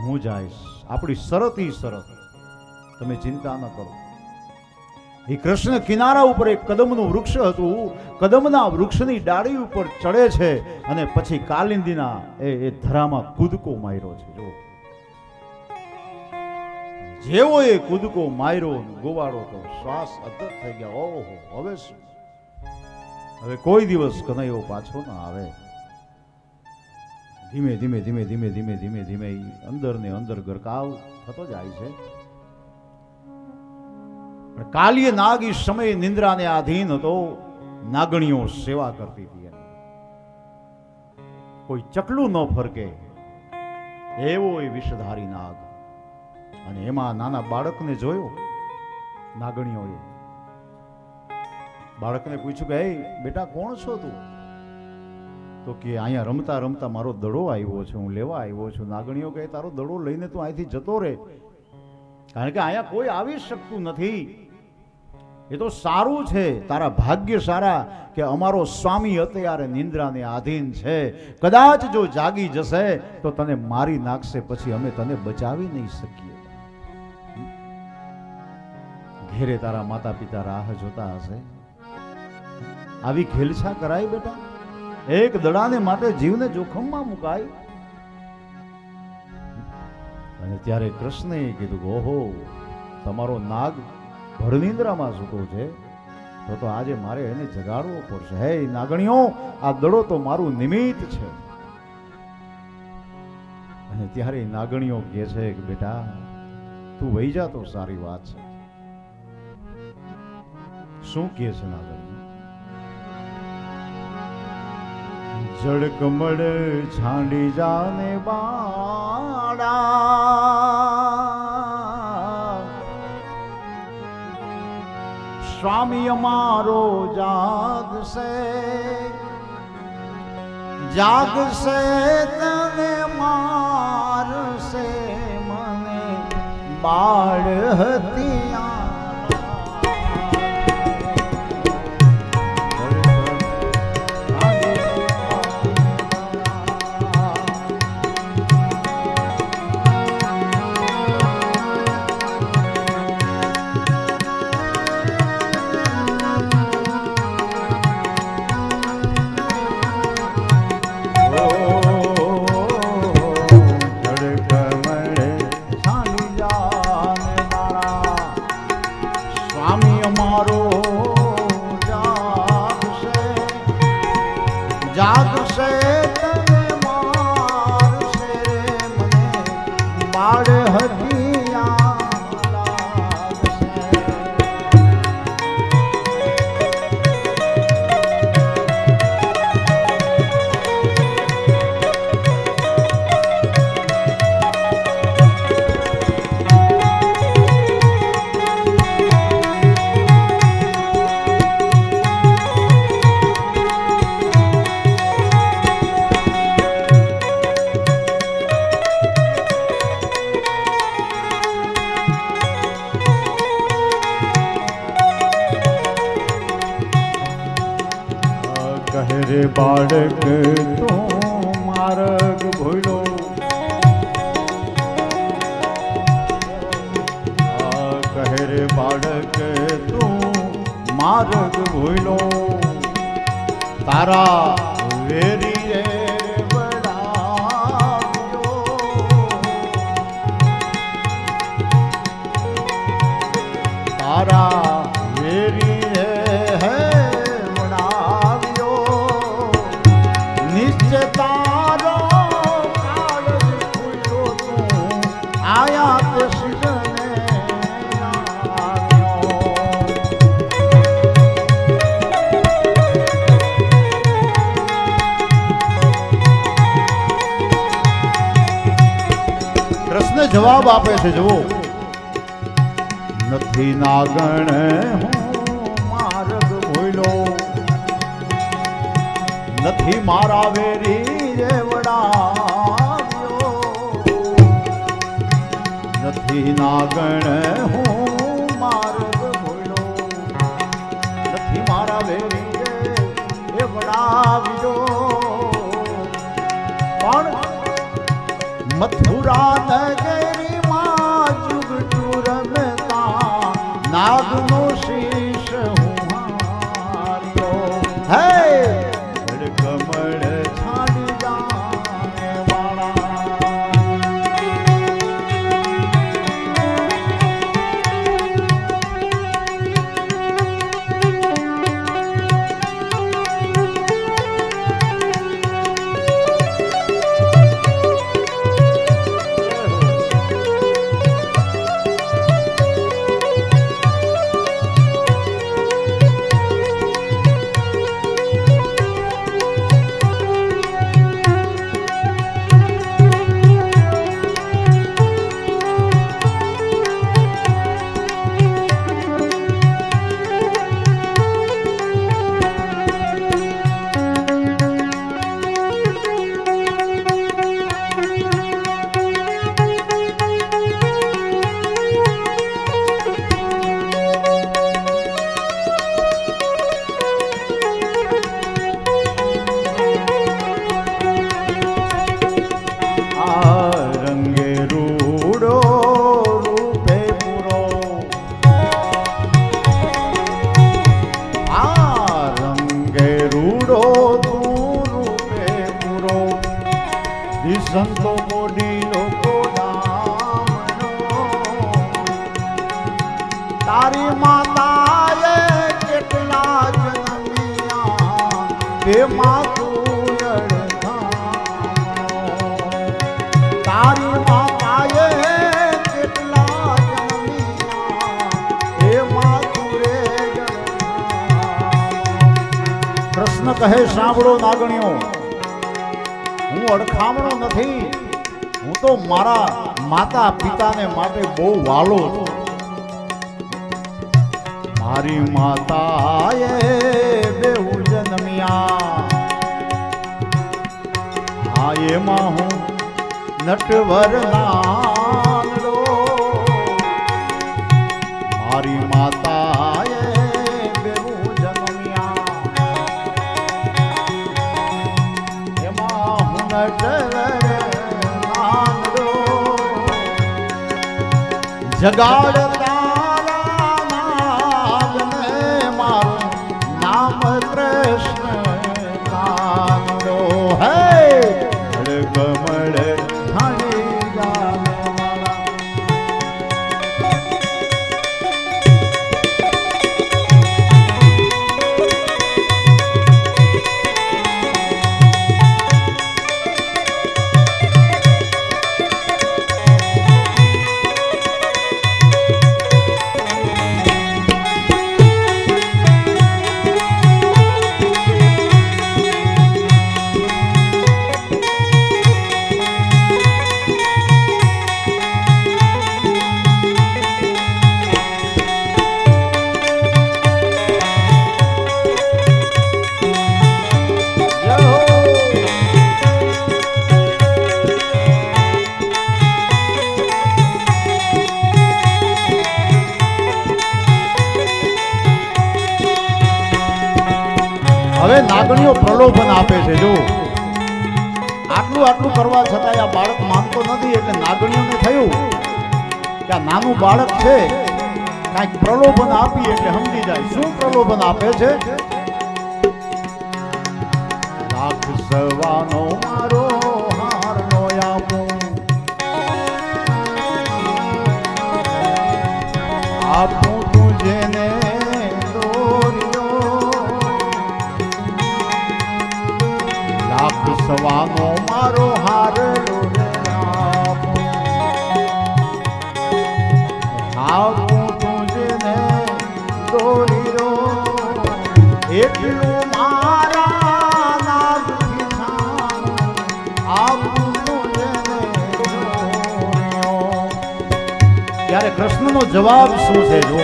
હું જઈશ. આપણી શરત ઈ શરત, તમે ચિંતા ન કરો. એ કૃષ્ણ કિનારા ઉપર એક કદમનું વૃક્ષ હતું, કદમના વૃક્ષની ડાળી ઉપર ચડે છે અને પછી કાલિંદીના એ ધરામાં કૂદકો માર્યો છે. જો જેવો એ કૂદકો માર્યો, ગોવાળો તો શ્વાસ અધર થઈ ગયા. ઓહો, હવે શું? હવે કોઈ દિવસ કનૈયો પાછો ના આવે. ધીમે ધીમે ધીમે ધીમે ધીમે ધીમે ધીમે અંદર ને અંદર ગરકાવ થતો જાય છે. કાલીય નાગ એ સમયે નિંદ્રાને આધીન હતો. નાગણીઓ સેવા કરતી હતી. કોઈ ચકલું ન ફરકે એવો એ વિષધારી નાગ. અને એમાં નાના બાળકને જોયો નાગણીઓએ. બાળકને પૂછ્યું કે હે બેટા, કોણ છો તું? તો કે અહીંયા રમતા રમતા મારો દડો આવ્યો છે, હું લેવા આવ્યો છું. નાગણીઓ કહે તારો દડો લઈને તું અહીંથી જતો રહે, કારણ કે અહીંયા કોઈ આવી શકતું નથી. એ તો સારું છે, તારા ભાગ્ય સારા કે અમારો સ્વામી અત્યારે નિંદ્રાને આધીન છે. કદાચ જો જાગી જશે તો તને મારી નાખશે, પછી અમે તને બચાવી નહીં શકીએ. ઘેરે તારા માતા પિતા રાહ જોતા હશે. આવી ખેલછા કરાય બેટા? એક દડાને માટે જીવને જોખમમાં મુકાય? અને ત્યારે કૃષ્ણએ કીધું, ઓહો, તમારો નાગ ભરનિંદ્રામાં સૂતો છે, તો આજે મારે એને જગાડવો પડશે. હે નાગણીઓ, આ દડો તો મારું નિમિત્ત છે. અને ત્યારે નાગણીઓ કહે છે કે બેટા તું વહી જા તો સારી વાત છે. શું કહે છે નાગણી? જળ કમળ છાંડી જાને બાળા, સ્વામી અમારો જાગશે, જાગશે તને મારશે, મને બાળ હતિયા. જાગશે તને મારશે, મને બાળ હતિયા લાગશે. બાળક તું માર્ગ ભૂલો, કહે રે બાળક તું માર્ગ ભૂલો, તારા વેરી રે વડાવ્યો, તારા વેરી રે હે વડાવ્યો, નિશ્ચય તારો કાળ ભૂલ્યો તું આયા તે સિજને જવાબ આપે છે. જુઓ, નથી નાગણ હું માર્ગ ભૂલો, નથી મારા વેરી રે વડાવ્યો, નથી નાગણ હું માર્ગ ભૂલો, નથી મારા વેરી રે વડાવ્યો, પણ મથુરા નગરી માં જુગટુ રમતા નાગનો શીશ હું હાર્યો, હે કમળ છાડી જાને વાળા, સંતો મોડી લોકો તારી માતાએ કેટલા જન્મ્યા તે માતું તારી માતાએ કેટલા જન્મ્યા તે માતું રે. કૃષ્ણ કહે, સાંભળો નાગણીઓ, હું અડખામણો નથી, હું તો મારા માતા પિતાને માટે બહુ વાલો છું. મારી માતાએ બેઉ જન્મ્યા, હા એમાં હું નટવર નાનો, મારી માતાએ બેઉ જન્મ્યા, એમાં હું જગાડ તારા નાગને મારું નામ કૃષ્ણ કાંડો, હે કમળ હણી ગામે મારા. હવે નાગણીઓ પ્રલોભન આપે છે. જો આટલું કરવા છતાં આ બાળક માનતો નથી, એટલે નાગણીઓને થયું કે આ નાનું બાળક છે, કાંઈક પ્રલોભન આપી એટલે સમજી જાય. શું પ્રલોભન આપે છે? લાખ સવાનો મારો હાર નો આપું, આપું તુજે ને દોર્યો. લાખ સવાનો મારો હાર આપું તુજે ને દોર્યો. એટલું મારા નાગથી આપું તુજે ને દોર્યો. ત્યારે કૃષ્ણનો જવાબ શું છે? જો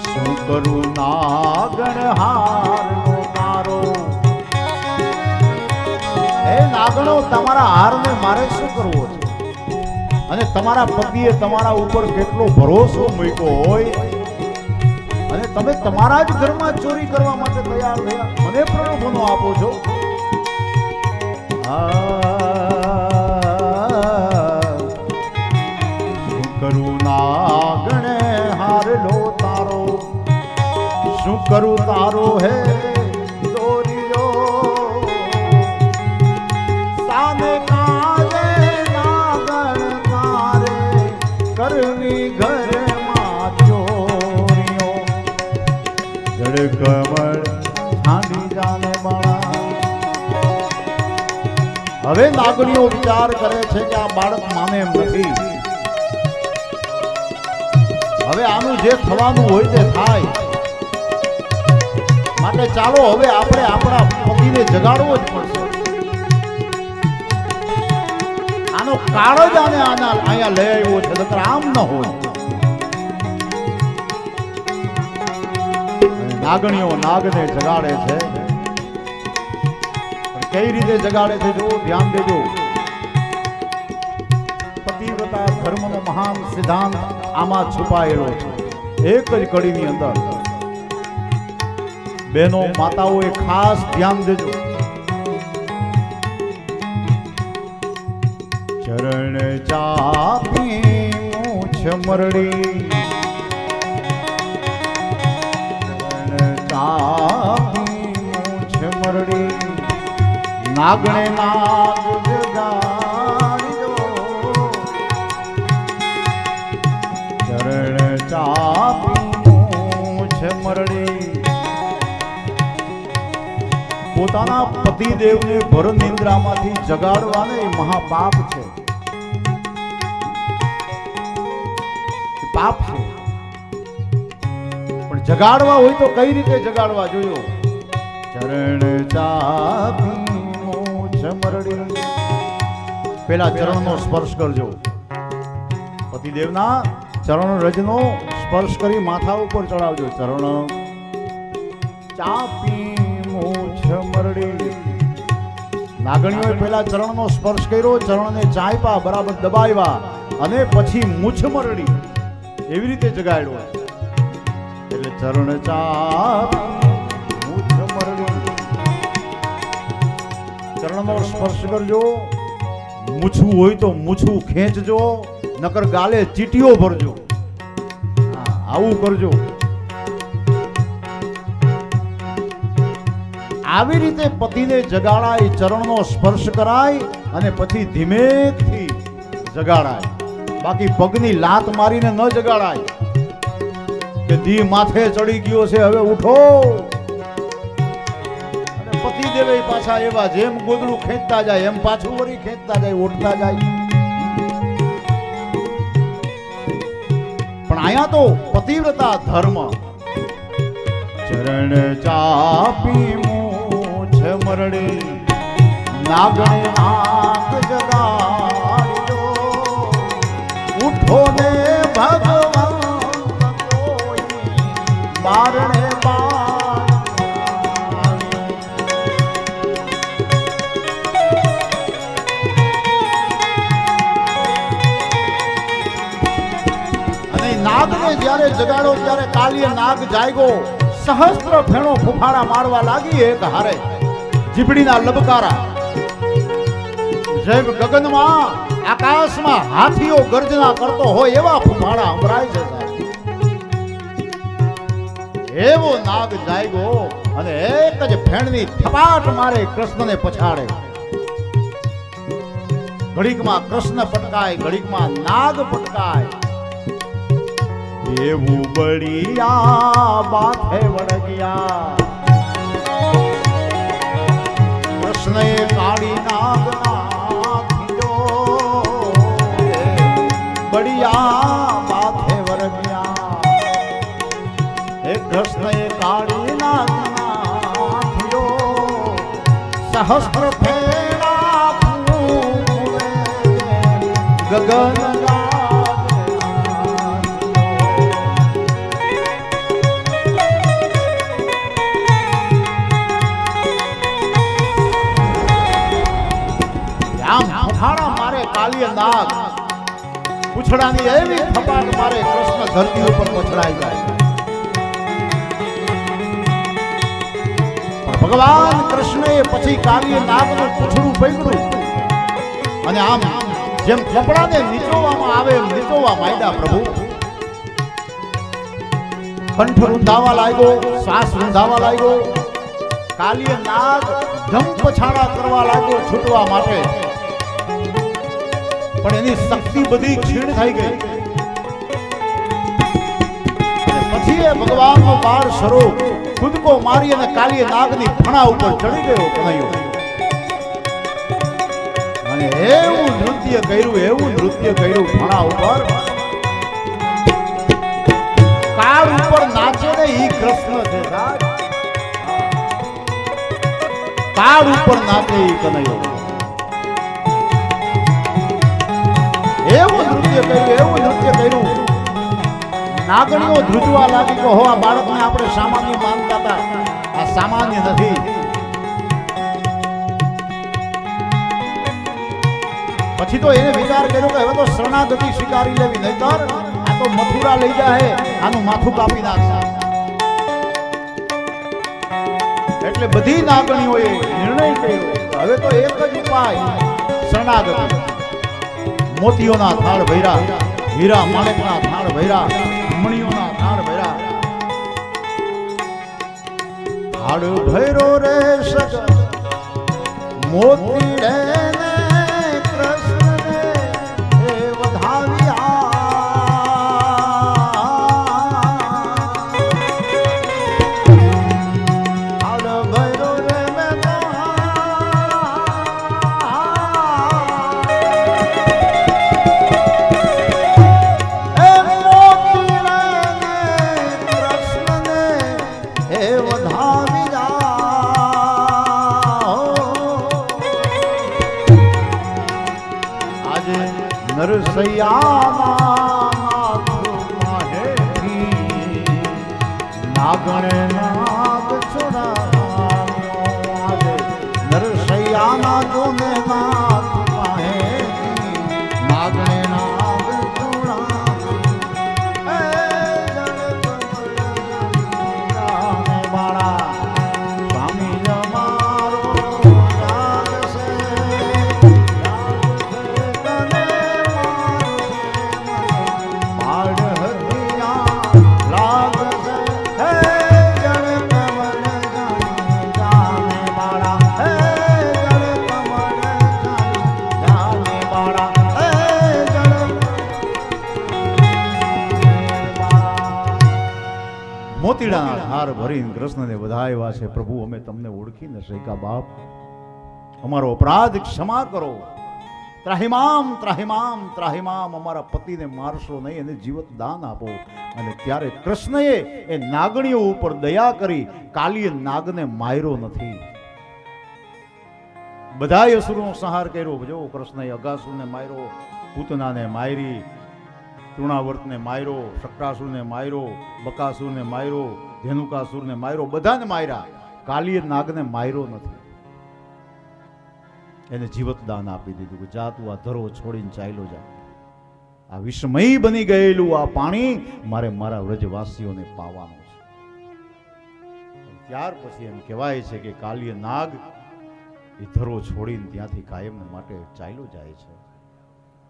શું કરું નાગણ હારનો તારો. હે નાગણો, તમારા હારને મારે શું કરવો છે? અને તમારા પતિએ તમારા ઉપર કેટલો ભરોસો મૂક્યો હોય અને તમે તમારા જ ઘરમાં ચોરી કરવા માટે તૈયાર થયા, મને પ્રલોભનો આપો છો. શું કરું નાગણે હારલો તારો, શું કરું તારો હે દોરીલો. સાને કાલે નાગણ તારે કરવી ઘરમાં ચોરીઓ. જડ કમળ છાંડી જાને બાળા. હવે નાગણીઓ વિચાર કરે છે કે આ બાળક માને એમ નથી. હવે આનું જે થવાનું હોય તે થાય. માટે ચાલો હવે આપણે આપણા પતિને જગાડવો જ પડશે. આનો કાળ જ આને અહીંયા લઈ આવ્યો છે, નકર આમ ન હોય. નાગણીઓ નાગને જગાડે છે, પણ કઈ રીતે જગાડે છે? જો ધ્યાન દેજો. પતિવ્રતા ધર્મનો મહાન સિદ્ધાંત આમાં છુપાયેલો છે, એક જ કડીની અંદર. બહેનો માતાઓએ ખાસ ધ્યાન દેજો. ચરણ ચાપી મૂછ મરડી, ચરણ ચાપી મૂછ મરડી. નાગણે નાગ જગાડ્યો, ચરણ ચાપી મૂછ મરડી. પોતાના પતિદેવને ભર નિંદ્રામાંથી જગાડવાને એ મહાપાપ છે, પાપ છે. પણ જગાડવા હોય તો કઈ રીતે જગાડવા જોયો? ચરણ ચાપી મૂછ મરડી. પેલા ચરણનો સ્પર્શ કરજો. પતિદેવના ચરણ રજનો સ્પર્શ કરી માથા ઉપર ચડાવજો. ચરણ ચાપી મૂછ મરડી. નાગણીઓએ પેલા ચરણનો સ્પર્શ કર્યો, ચરણને ચાંપ્યા, બરાબર દબાવ્યા, અને પછી મૂછ મરડી એવી રીતે જગાડ્યો. એટલે ચરણ ચાપી મૂછ મરડી. ચરણનો સ્પર્શ કરજો. મૂછું હોય તો મૂછું ખેંચજો, નકર ગાલે ચીટીઓ ભરજો. આવું કરજો. આવી રીતે પતિને જગાડાય, ચરણનો સ્પર્શ કરાય અને પછી ધીમેથી જગાડાય. બાકી પગની લાત મારીને ન જગાડાય કે દી માથે ચડી ગયો છે, હવે ઉઠો. અને પતિદેવે પાછા એવા જેમ ગોદડું ખેંચતા જાય એમ પાછું વળી ખેંચતા જાય, ઉઠતા જાય. પણ અહીંયા તો પતિવ્રતા ધર્મ. ચરણ ચાપી મૂછ મરડી, નાગણે નાગ જગાડ્યો. ઉઠો ને ભગવાન બારણે નાગને જ્યારે જગાડો ત્યારે કાલિય નાગ જાગ્યો, સહસ્ત્ર ફેણો ફુફાડા મારવા લાગી એક હારે જીભડીના લબકારા જેમ ગગનમાં આકાશમાં હાથીઓ ગર્જના કરતો હોય એવા ફુફાડા સંભળાય છે સાહેબ. એવો નાગ જાગ્યો અને એક જ ફેણની થપાટ મારે કૃષ્ણને પછાડે. ઘડીકમાં કૃષ્ણ પટકાય, ઘડીકમાં નાગ પટકાય. એવું બળિયા બાથે વળગ્યા કૃષ્ણએ કાળી નાગ નાખ્યો. બળિયા બાથે વળગ્યા હે કૃષ્ણએ કાળી નાગ નાખ્યો. સહસ્ત્ર ફેરા ફૂલે ગગન કાલિય નાગ પૂછડાની એવી થપાટ મારે કૃષ્ણ ધરતી ઉપર પછડાઈ જાય. પણ ભગવાન કૃષ્ણએ પછી કાલિય નાગનું પૂછડું પકડ્યું અને આમ જેમ કપડાને નીચોવામાં આવે એમ નીચોવા માંડ્યા પ્રભુ. કંઠ રૂંધાવા લાગ્યો, શ્વાસ રૂંધાવા લાગ્યો. કાલિય નાગ ધમ પછાડા કરવા લાગ્યો છૂટવા માટે, પણ એની શક્તિ બધી ક્ષીણ થઈ ગઈ. પછી એ ભગવાનનો બાર સ્વરૂપ કૂદકો મારી અને કાલિય નાગની ફણા ઉપર ચડી ગયો કનૈયો. અને એવું નૃત્ય કર્યું ફણા ઉપર. કાળ ઉપર નાચે ને ઈ કૃષ્ણ છે સાહેબ. કાળ ઉપર નાચે ઈ કનૈયો. એવું નૃત્ય કર્યું. નાગણીઓ ધ્રુજવા લાગી કે હો આ બાળકને આપણે સામાન્ય માનતા હતા, આ સામાન્ય નથી. પછી તો એને વિચાર કર્યો કે હવે તો શરણાગતિ સ્વીકારી લેવી, નહીતર આ તો મથુરા લઈ જાય, આનું માથું કાપી નાખશે. એટલે બધી નાગણીઓએ નિર્ણય કર્યો હવે તો એક જ ઉપાય, શરણાગતિ. મોતીઓના થાળ ભર્યા, હીરા માણેકના થાળ ભર્યા, મણીઓના થાળ ભર્યા. થાળ ભૈરો રે સગ મોતી રે કૃષ્ણ એ વધાવ્યા. થાળ ભૈરો રે નાગણે નાગ છોડાવ્યો. નરસૈયાના જોને નાગ પાહે નાગણે નાગ છોડાવ્યો. બાળા સ્વામી અમારો મોતીડાના હાર ભરીને કૃષ્ણને વધાવ્યા છે. પ્રભુ અમે તમને ઓળખી ન શક્યા બાપ, અમારો અપરાધ ક્ષમા કરો. ત્રાહિમામ ત્રાહિમામ ત્રાહિમામ, અમારા પતિને મારશો નહીં, એને જીવત દાન આપો. અને ત્યારે કૃષ્ણએ એ નાગણીઓ ઉપર દયા કરી કાલિય નાગને માર્યો નથી. બધા અસુરનો સંહાર કર્યો. જો કૃષ્ણએ અગાસુરને માર્યો, પૂતનાને મારી, તૃણાવર્તને માર્યો, શક્રાસુરને માર્યો, બકાસુરને માર્યો, ધેનુકાસુરને માર્યો, બધાને માર્યા. કાલિય નાગને માર્યો નથી. એને જીવત દાન આપી દીધું કે જા તું આ ધરો છોડીને ચાલ્યો જા. આ વિષમય બની ગયેલું આ પાણી મારે મારા વ્રજવાસીઓને પાવાનું છે. ત્યાર પછી એમ કહેવાય છે કે કાલિય નાગ એ ધરો છોડીને ત્યાંથી કાયમ માટે ચાલ્યો જાય છે.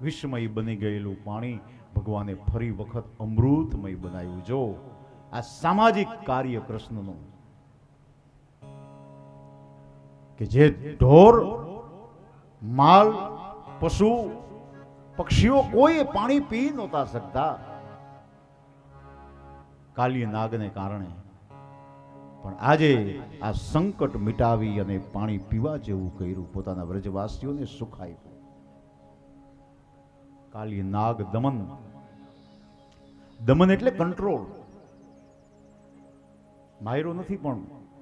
વિષમય બની ગયેલું પાણી ભગવાને ફરી વખત અમૃતમય બનાવ્યું. જો આ સામાજિક કાર્ય કૃષ્ણનું, કે જે ઢોર, માલ, પશુ, પક્ષીઓ કોઈ પાણી પી નહોતા શકતા કાલિય નાગને કારણે, પણ આજે આ સંકટ મિટાવી અને પાણી પીવા જેવું કર્યું, પોતાના વ્રજવાસીઓને સુખ આપ્યું. કાલિય નાગ દમન, દમન એટલે કંટ્રોલ, માર્યો નથી પણ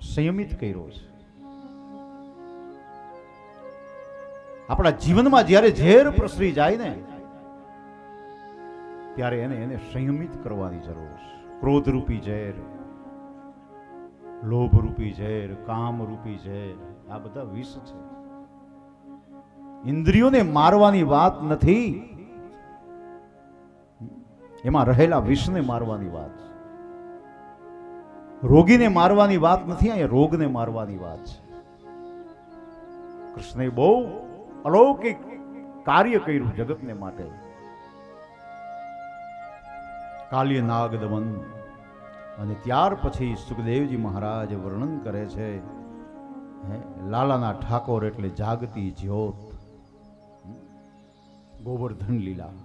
સંયમિત કર્યો છે. આપણા જીવનમાં જ્યારે ઝેર પ્રસરી જાય ને ત્યારે એને સંયમિત કરવાની જરૂર છે. ક્રોધ રૂપી ઝેર, લોભ રૂપી ઝેર, કામ રૂપી ઝેર, આ બધા વિષ છે. ઇન્દ્રિયોને મારવાની વાત નથી, એમાં રહેલા વિષને મારવાની વાત છે. રોગીને મારવાની વાત નથી, અહીંયા રોગને મારવાની વાત છે. કૃષ્ણે બહુ અલૌકિક કાર્ય કર્યું જગતને માટે. કાલિય નાગ દમન. અને ત્યાર પછી સુખદેવજી મહારાજ વર્ણન કરે છે, લાલાના ઠાકોર એટલે જાગતી જ્યોત, ગોવર્ધન લીલા.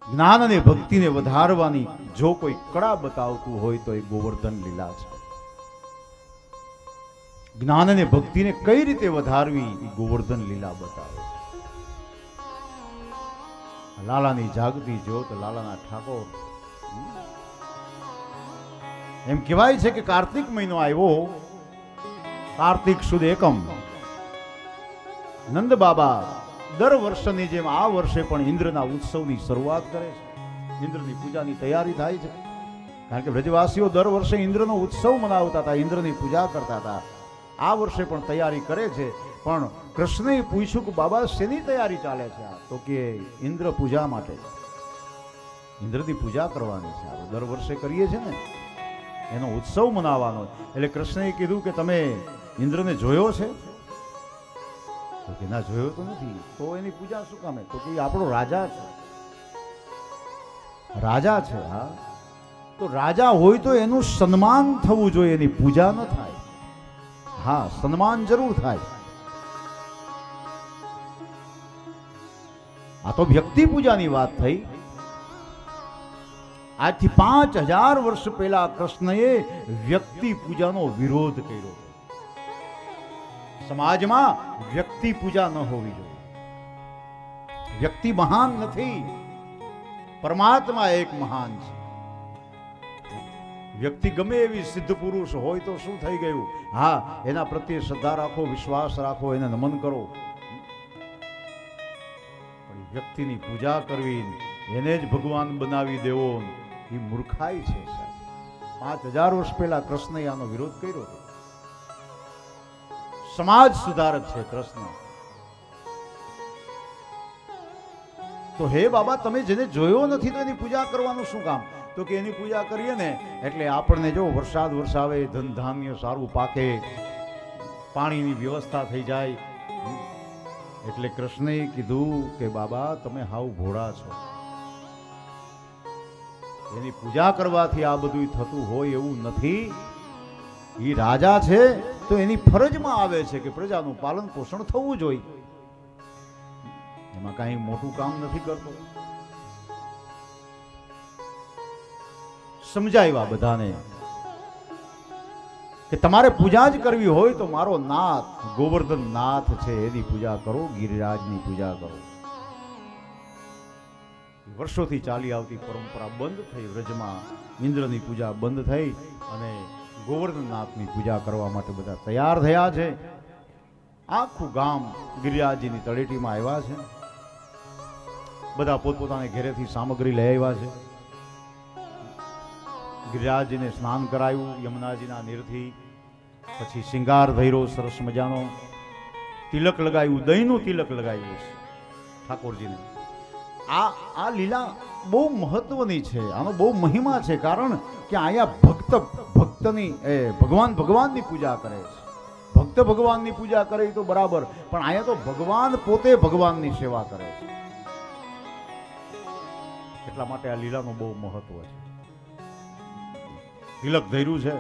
જ્ઞાન અને ભક્તિને વધારવાની જો કોઈ કળા બતાવતું હોય તો એ ગોવર્ધન લીલા છે. જ્ઞાન અને ભક્તિને કઈ રીતે વધારવી એ ગોવર્ધન લીલા બતાવે. લાલાની જાગતી જ્યોત, લાલાના ઠાકોર. એમ કહેવાય છે કે કાર્તિક મહિનો આવ્યો, કાર્તિક સુદ એકમ. નંદ બાબા દર વર્ષની જેમ આ વર્ષે પણ ઇન્દ્રના ઉત્સવની શરૂઆત કરે છે. ઇન્દ્રની પૂજાની તૈયારી થાય છે, કારણ કે વ્રજવાસીઓ દર વર્ષે ઇન્દ્રનો ઉત્સવ મનાવતા હતા, ઇન્દ્રની પૂજા કરતા હતા. આ વર્ષે પણ તૈયારી કરે છે. પણ કૃષ્ણએ પૂછ્યું કે બાબા શેની તૈયારી ચાલે છે? તો કે ઇન્દ્ર પૂજા માટે, ઇન્દ્રની પૂજા કરવાની છે. આપણે દર વર્ષે કરીએ છીએ ને, એનો ઉત્સવ મનાવવાનો. એટલે કૃષ્ણએ કીધું કે તમે ઇન્દ્રને જોયો છે? તો કે ના, જોયો તો નથી. તો એની પૂજા શું કામે? તો કે આપણો રાજા છે. રાજા છે? હા, તો રાજા હોય તો એનું સન્માન થવું જોઈએ, એની પૂજા ન થાય. હા, સન્માન જરૂર થાય. આ તો વ્યક્તિ પૂજાની વાત થઈ. આજથી 5000 વર્ષ પહેલા કૃષ્ણએ વ્યક્તિ પૂજાનો વિરોધ કર્યો. સમાજમાં વ્યક્તિ પૂજા ન હોવી જોઈએ. વ્યક્તિ મહાન નથી, પરમાત્મા એક મહાન છે. વ્યક્તિ ગમે એવી સિદ્ધ પુરુષ હોય તો શું થઈ ગયું? હા, એના પ્રત્યે શ્રદ્ધા રાખો, વિશ્વાસ રાખો, એને નમન કરો. પણ વ્યક્તિની પૂજા કરવી, એને જ ભગવાન બનાવી દેવો, એ મૂર્ખાઈ છે. 5000 વર્ષ પહેલા કૃષ્ણએ આનો વિરોધ કર્યો. સમાજ સુધારક છે કૃષ્ણ. તો હે બાબા, તમે જેને જોયો નથી તો એની પૂજા કરવાનું શું કામ? તો કે એની પૂજા કરીએ ને એટલે આપણને જો વરસાદ વરસાવે, ધન ધાન્ય સારું પાકે, પાણીની વ્યવસ્થા થઈ જાય. એટલે કૃષ્ણએ કીધું કે બાબા તમે હાવ ભોળા છો. એની પૂજા કરવાથી આ બધું થતું હોય એવું નથી. એ રાજા છે તો એની ફરજમાં આવે છે કે પ્રજાનું પાલન પોષણ થવું જોઈએ. એમાં કાંઈ મોટું કામ નથી કરતો. સમજાવ્યા બધાને કે તમારે પૂજા જ કરવી હોય તો મારો નાથ ગોવર્ધન નાથ છે એની પૂજા કરો, ગિરિરાજની પૂજા કરો. વર્ષોથી ચાલી આવતી પરંપરા બંધ થઈ. વ્રજમાં ઇન્દ્રની પૂજા બંધ થઈ અને ગોવર્ધનનાથની પૂજા કરવા માટે બધા તૈયાર થયા છે. આખું ગામ ગિરિરાજજીની તળેટીમાં આવ્યા છે. બધા પોતપોતાને ઘરેથી સામગ્રી લઈ આવ્યા છે. ગિરિરાજજીને સ્નાન કરાયું યમુનાજીના નીરથી. પછી શિંગાર ધૈરો સરસ મજાનો, તિલક લગાવ્યું, દહીંનું તિલક લગાવ્યું છે ઠાકોરજીને. આ લીલા બહુ મહત્વની છે, આનો બહુ મહિમા છે. કારણ કે અહીંયા ભક્તની ભગવાનની પૂજા કરે છે. ભક્ત ભગવાનની પૂજા કરે તો બરાબર, પણ અહીંયા તો ભગવાન પોતે ભગવાનની સેવા કરે છે. એટલા માટે આ લીલાનું બહુ મહત્વ છે. તિલક ધૈર્યું છે,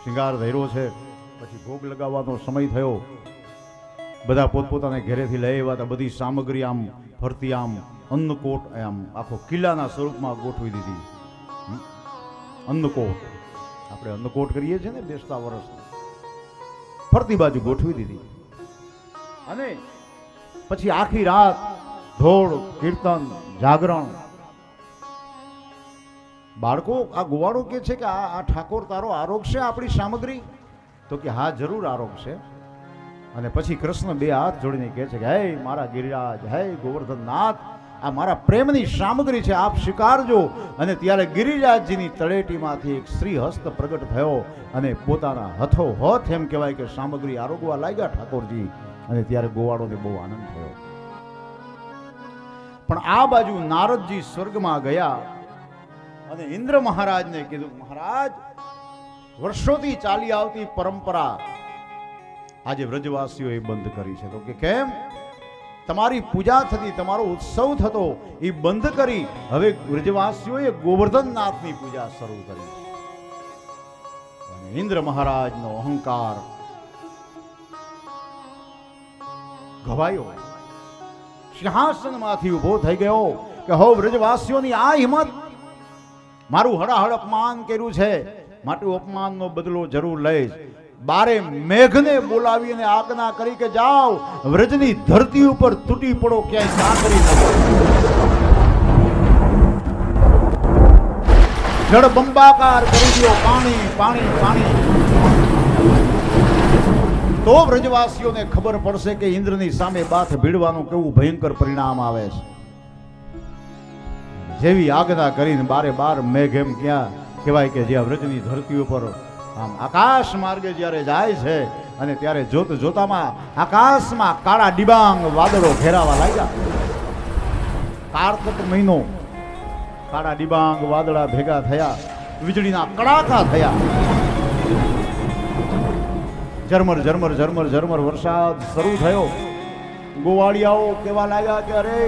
શિંગાર ધૈર્યો છે, પછી ભોગ લગાવવાનો સમય થયો. બધા પોતપોતાને ઘરેથી લઈ આવ્યા હતા. બધી સામગ્રી આમ ફરતી આમ અન્નકોટ આમ આખો કિલ્લાના સ્વરૂપમાં ગોઠવી દીધી. અન્નકોટ આપણે અન્નકોટ કરીએ છીએ ને બેસતા વર્ષ, ફરતી બાજુ ગોઠવી દીધી. અને પછી આખી રાત ધોળ, કીર્તન, જાગરણ. બાળકો આ ગોવાળો કે છે કે આ ઠાકોર તારો આરોગ છે આપણી સામગ્રી? તો કે હા જરૂર આરોગ છે. અને પછી કૃષ્ણ બે હાથ જોડીને કહે છે કે હે મારા ગિરિરાજ, હે ગોવર્ધનનાથ, આ મારા પ્રેમની સામગ્રી છે, આપ સ્વીકારજો. અને ત્યારે ગિરિરાજજીની તળેટીમાંથી એક શ્રી હસ્ત પ્રગટ થયો અને પોતાના હથોહથ એમ કહેવાય કે સામગ્રી આરોગવા લાગ્યા ઠાકોરજી. અને ત્યારે ગોવાળોને બહુ આનંદ થયો. પણ આ બાજુ નારદજી સ્વર્ગમાં ગયા અને ઇન્દ્ર મહારાજને કીધું, મહારાજ વર્ષોથી ચાલી આવતી પરંપરા આજે વ્રજવાસીઓએ બંધ કરી છે. તો કે કેમ? તમારી પૂજા થતી, તમારો ઉત્સવ થતો, એ બંધ કરી હવે વ્રજવાસીઓએ ગોવર્ધનનાથની પૂજા શરૂ કરી. અને ઇન્દ્ર મહારાજનો અહંકાર ઘવાયો, સિંહાસનમાંથી ઉભો થઈ ગયો કે હો વ્રજવાસીઓની આ હિંમત, મારું હડાહડ અપમાન કર્યું છે, માટે અપમાનનો બદલો જરૂર લઈશ. બારે મેઘને બોલાવી અને આજ્ઞા કરી કે જાઓ વ્રજની ધરતી ઉપર તૂટી પડો, ક્યાંય સાંકળી ન જળ બંબાકાર કરી દો, પાણી પાણી પાણી. તો વ્રજવાસીઓને ખબર પડશે કે ઇન્દ્રની સામે બાથ ભીડવાનું કેવું ભયંકર પરિણામ આવે છે. જેવી આજ્ઞા કરીને બારે બાર મેઘ એમ ક્યાં કહેવાય કે જ્યાં વ્રજની ધરતી ઉપર આમ આકાશ માર્ગે જ્યારે જાય છે અને ત્યારે જોત જોતામાં આકાશમાં કાળા ડિબાંગ વાદળો ઘેરાવા લાગ્યા. કારતક મહિનો, કાળા ડિબાંગ વાદળા ભેગા થયા, વીજળીના કડાકા થયા, ઝરમર ઝરમર ઝરમર ઝરમર વરસાદ શરૂ થયો. ગોવાળિયાઓ કહેવા લાગ્યા કે અરે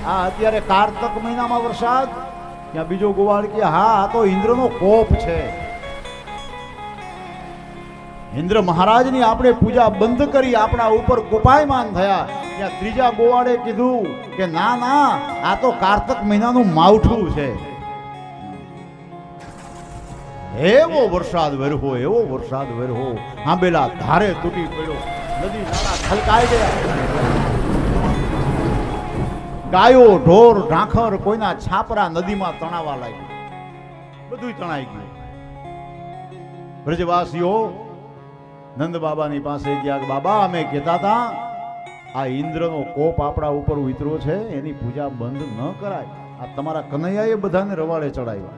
આ અત્યારે કારતક મહિનામાં વરસાદ? ત્યાં બીજો ગોવાળ કે હા આ તો ઇન્દ્રનો કોપ છે. ઇન્દ્ર મહારાજની આપણે પૂજા બંધ કરી, આપણા ઉપર કોપાયમાન થયા. ત્યાં ત્રીજા ગોવાળે કીધું કે ના ના, આ તો કારતક મહિનાનું માવઠું છે. એવો વરસાદ વેરહો, એવો વરસાદ વેરહો, આંબેલા ધારે તૂટી પડ્યો, નદી નાળા છલકાઈ ગયા, ગાયો ઢોર ઢાંખર કોઈના છાપરા નદીમાં તણાવા લાગ્યું, બધું તણાઈ ગયું. બ્રજવાસીઓ નંદ બાબાની પાસે ગયા, બાબા અમે કહેતા હતા આ ઇન્દ્રનો કોપ આપણા ઉપર ઉતરો છે, એની પૂજા બંધ ન કરાય. આ તમારા કનૈયાએ બધાને રવાડે ચડાવ્યા,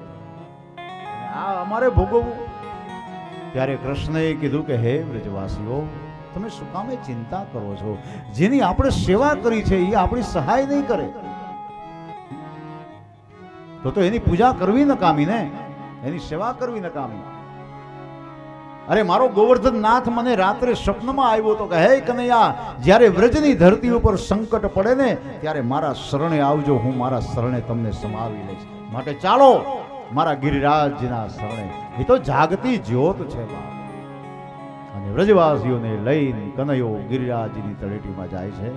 આ અમારે ભોગવવું. ત્યારે કૃષ્ણએ કીધું કે હે વ્રજવાસીઓ, તમે શું કામે ચિંતા કરો છો? જેની આપણે સેવા કરી છે એ આપણી સહાય નહીં કરે તો એની પૂજા કરવી નકામી ને, એની સેવા કરવી નકામી. અરે મારો ગોવર્ધનનાથ મને રાત્રે સ્વપ્નમાં આવ્યો તો કે હે કનૈયા, જ્યારે વ્રજની ધરતી ઉપર સંકટ પડે ને ત્યારે મારા શરણે આવજો, હું મારા શરણે તમને સમાવી લઈશ. માટે ચાલો મારા ગિરિરાજજીના શરણે. એ તો જાગતી જ્યોત છે. અને વ્રજવાસીઓને લઈને કનૈયો ગિરિરાજજીની તળેટીમાં જાય છે.